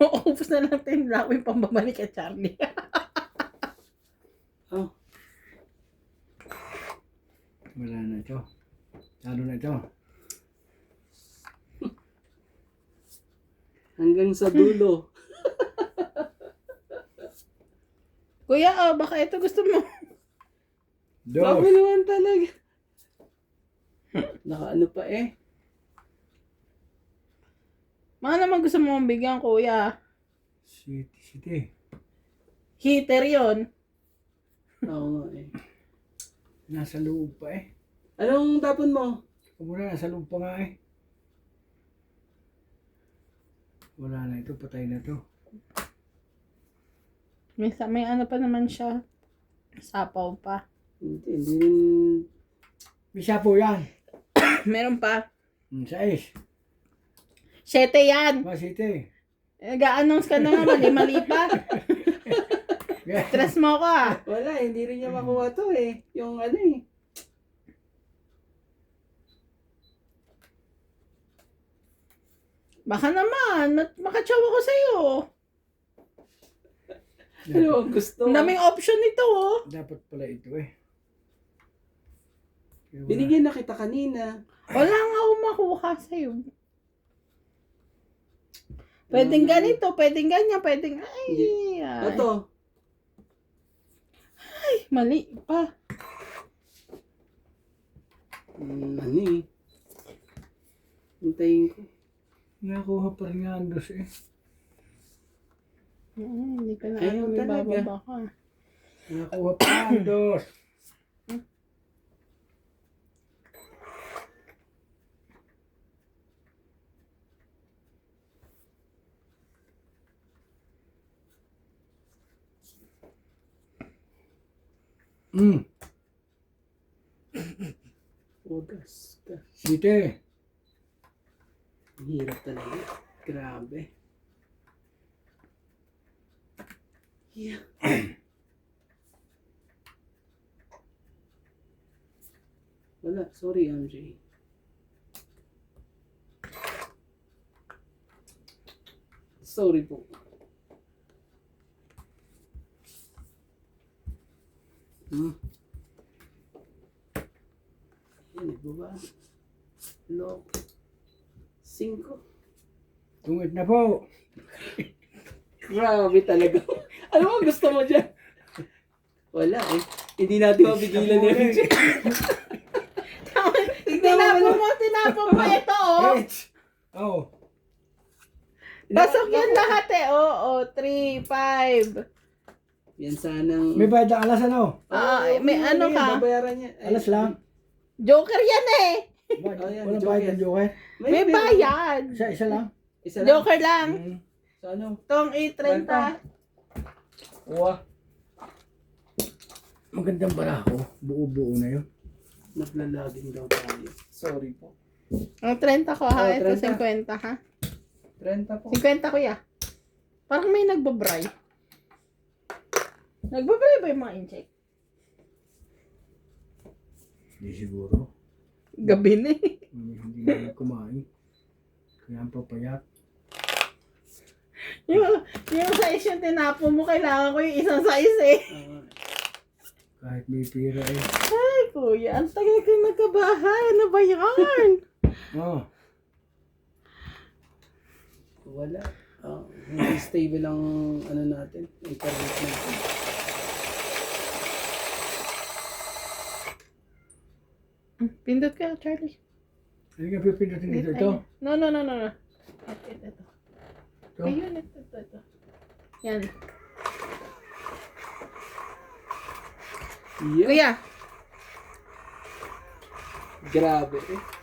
Speaker 2: Maubos na lang tayo yung pambabalik kay Charlie.
Speaker 1: Oh,
Speaker 3: Wala na ito. Talo na ito.
Speaker 1: hanggang sa dulo.
Speaker 2: Kuya, baka ito gusto mo.
Speaker 3: Dos.
Speaker 1: Bago naman talaga. Nakaano pa eh.
Speaker 2: Mga naman gusto mo bigyan, kuya.
Speaker 3: City.
Speaker 2: Heater yon.
Speaker 1: Oo nga eh.
Speaker 3: Nasa loob pa eh.
Speaker 1: Anong tapon mo?
Speaker 3: Kumuna, nasa loob pa nga eh. Wala na ito, patay na to.
Speaker 2: May ano pa naman siya. Sapaw pa.
Speaker 1: Hindi rin.
Speaker 3: Bisa po yan.
Speaker 2: Meron pa.
Speaker 3: 6.
Speaker 2: 7 yan.
Speaker 3: City.
Speaker 2: Nag-a-announce ka na nga, mali-mali pa. Stress mo ko ah.
Speaker 1: Wala, hindi rin niya makuha to eh. Yung ano eh.
Speaker 2: Baka naman, makatsawa ko sa'yo.
Speaker 1: Ano ang gusto?
Speaker 2: Ang daming option nito oh.
Speaker 3: Dapat pala ito eh. Kaya wala.
Speaker 1: Binigyan na kita kanina.
Speaker 2: Wala nga akong makuha sa'yo. Pwedeng ganito, pwedeng ganyan, pwedeng... Ay, ay.
Speaker 1: Ito.
Speaker 2: Ay, mali pa.
Speaker 1: Ano eh. Hintayin ko.
Speaker 3: Nakuha pa rin nga ang dos eh.
Speaker 2: Hindi ka na
Speaker 1: Ayaw
Speaker 2: may
Speaker 1: talaga.
Speaker 2: bababa ka.
Speaker 3: Nakuha pa ang dos.
Speaker 1: Wagas ka.
Speaker 3: City.
Speaker 1: Ang hirap talaga. Grabe. Yeah. Wala. Sorry, MJ. Sorry po. Yan, ibaba. Lock. 5.
Speaker 3: Tungit na po.
Speaker 1: Grabe talaga. Ano ang gusto mo dyan? Wala eh. Hindi natin mapigilan yun.
Speaker 2: Tinapon mo ito oh.
Speaker 3: H. Oh.
Speaker 2: Pasok yan lahat eh. Oo, 3, 5.
Speaker 1: Yan sanang...
Speaker 3: May bayad ang alas ano?
Speaker 2: May ano ka?
Speaker 1: Babayaran niya. Ay,
Speaker 3: Alas lang.
Speaker 2: Joker yan eh.
Speaker 1: Oh, yan,
Speaker 3: Walang
Speaker 1: joker.
Speaker 3: bayad ng joker.
Speaker 2: May bayad.
Speaker 3: Isa lang.
Speaker 1: Isa lang.
Speaker 2: Joker lang.
Speaker 1: Sa ano?
Speaker 2: Tong 8.30.
Speaker 1: Uwa.
Speaker 3: Magandang barako. Buo-buo na yun.
Speaker 1: Naglalaging daw tayo. Sorry po.
Speaker 2: Ang 30 ko ha.
Speaker 1: Oh,
Speaker 2: Ito
Speaker 1: 30.
Speaker 2: 50 ha.
Speaker 1: 30 po.
Speaker 2: 50 kuya. Parang may nagbabray. Nagbabray ba yung mga incheck?
Speaker 3: Hindi siguro.
Speaker 2: Gabi na eh.
Speaker 3: Hindi na kumain. Kaya ang papayat.
Speaker 2: Yung size yung tinapon mo, kailangan ko yung isang size eh.
Speaker 3: Kahit may pira eh.
Speaker 2: Ay, kuya, ang tagal ko nagkabahay. Ano ba yan?
Speaker 3: Oh.
Speaker 1: Wala. Hindi stable ang ano natin. Internet natin.
Speaker 2: Pindot ka, Charlie.
Speaker 3: Hindi ka pipindutin dito ito.
Speaker 2: No. Ito.
Speaker 3: Ito.
Speaker 2: Ayun, ito. Yan.
Speaker 1: Yeah.
Speaker 2: Kuya,
Speaker 1: Grabe eh.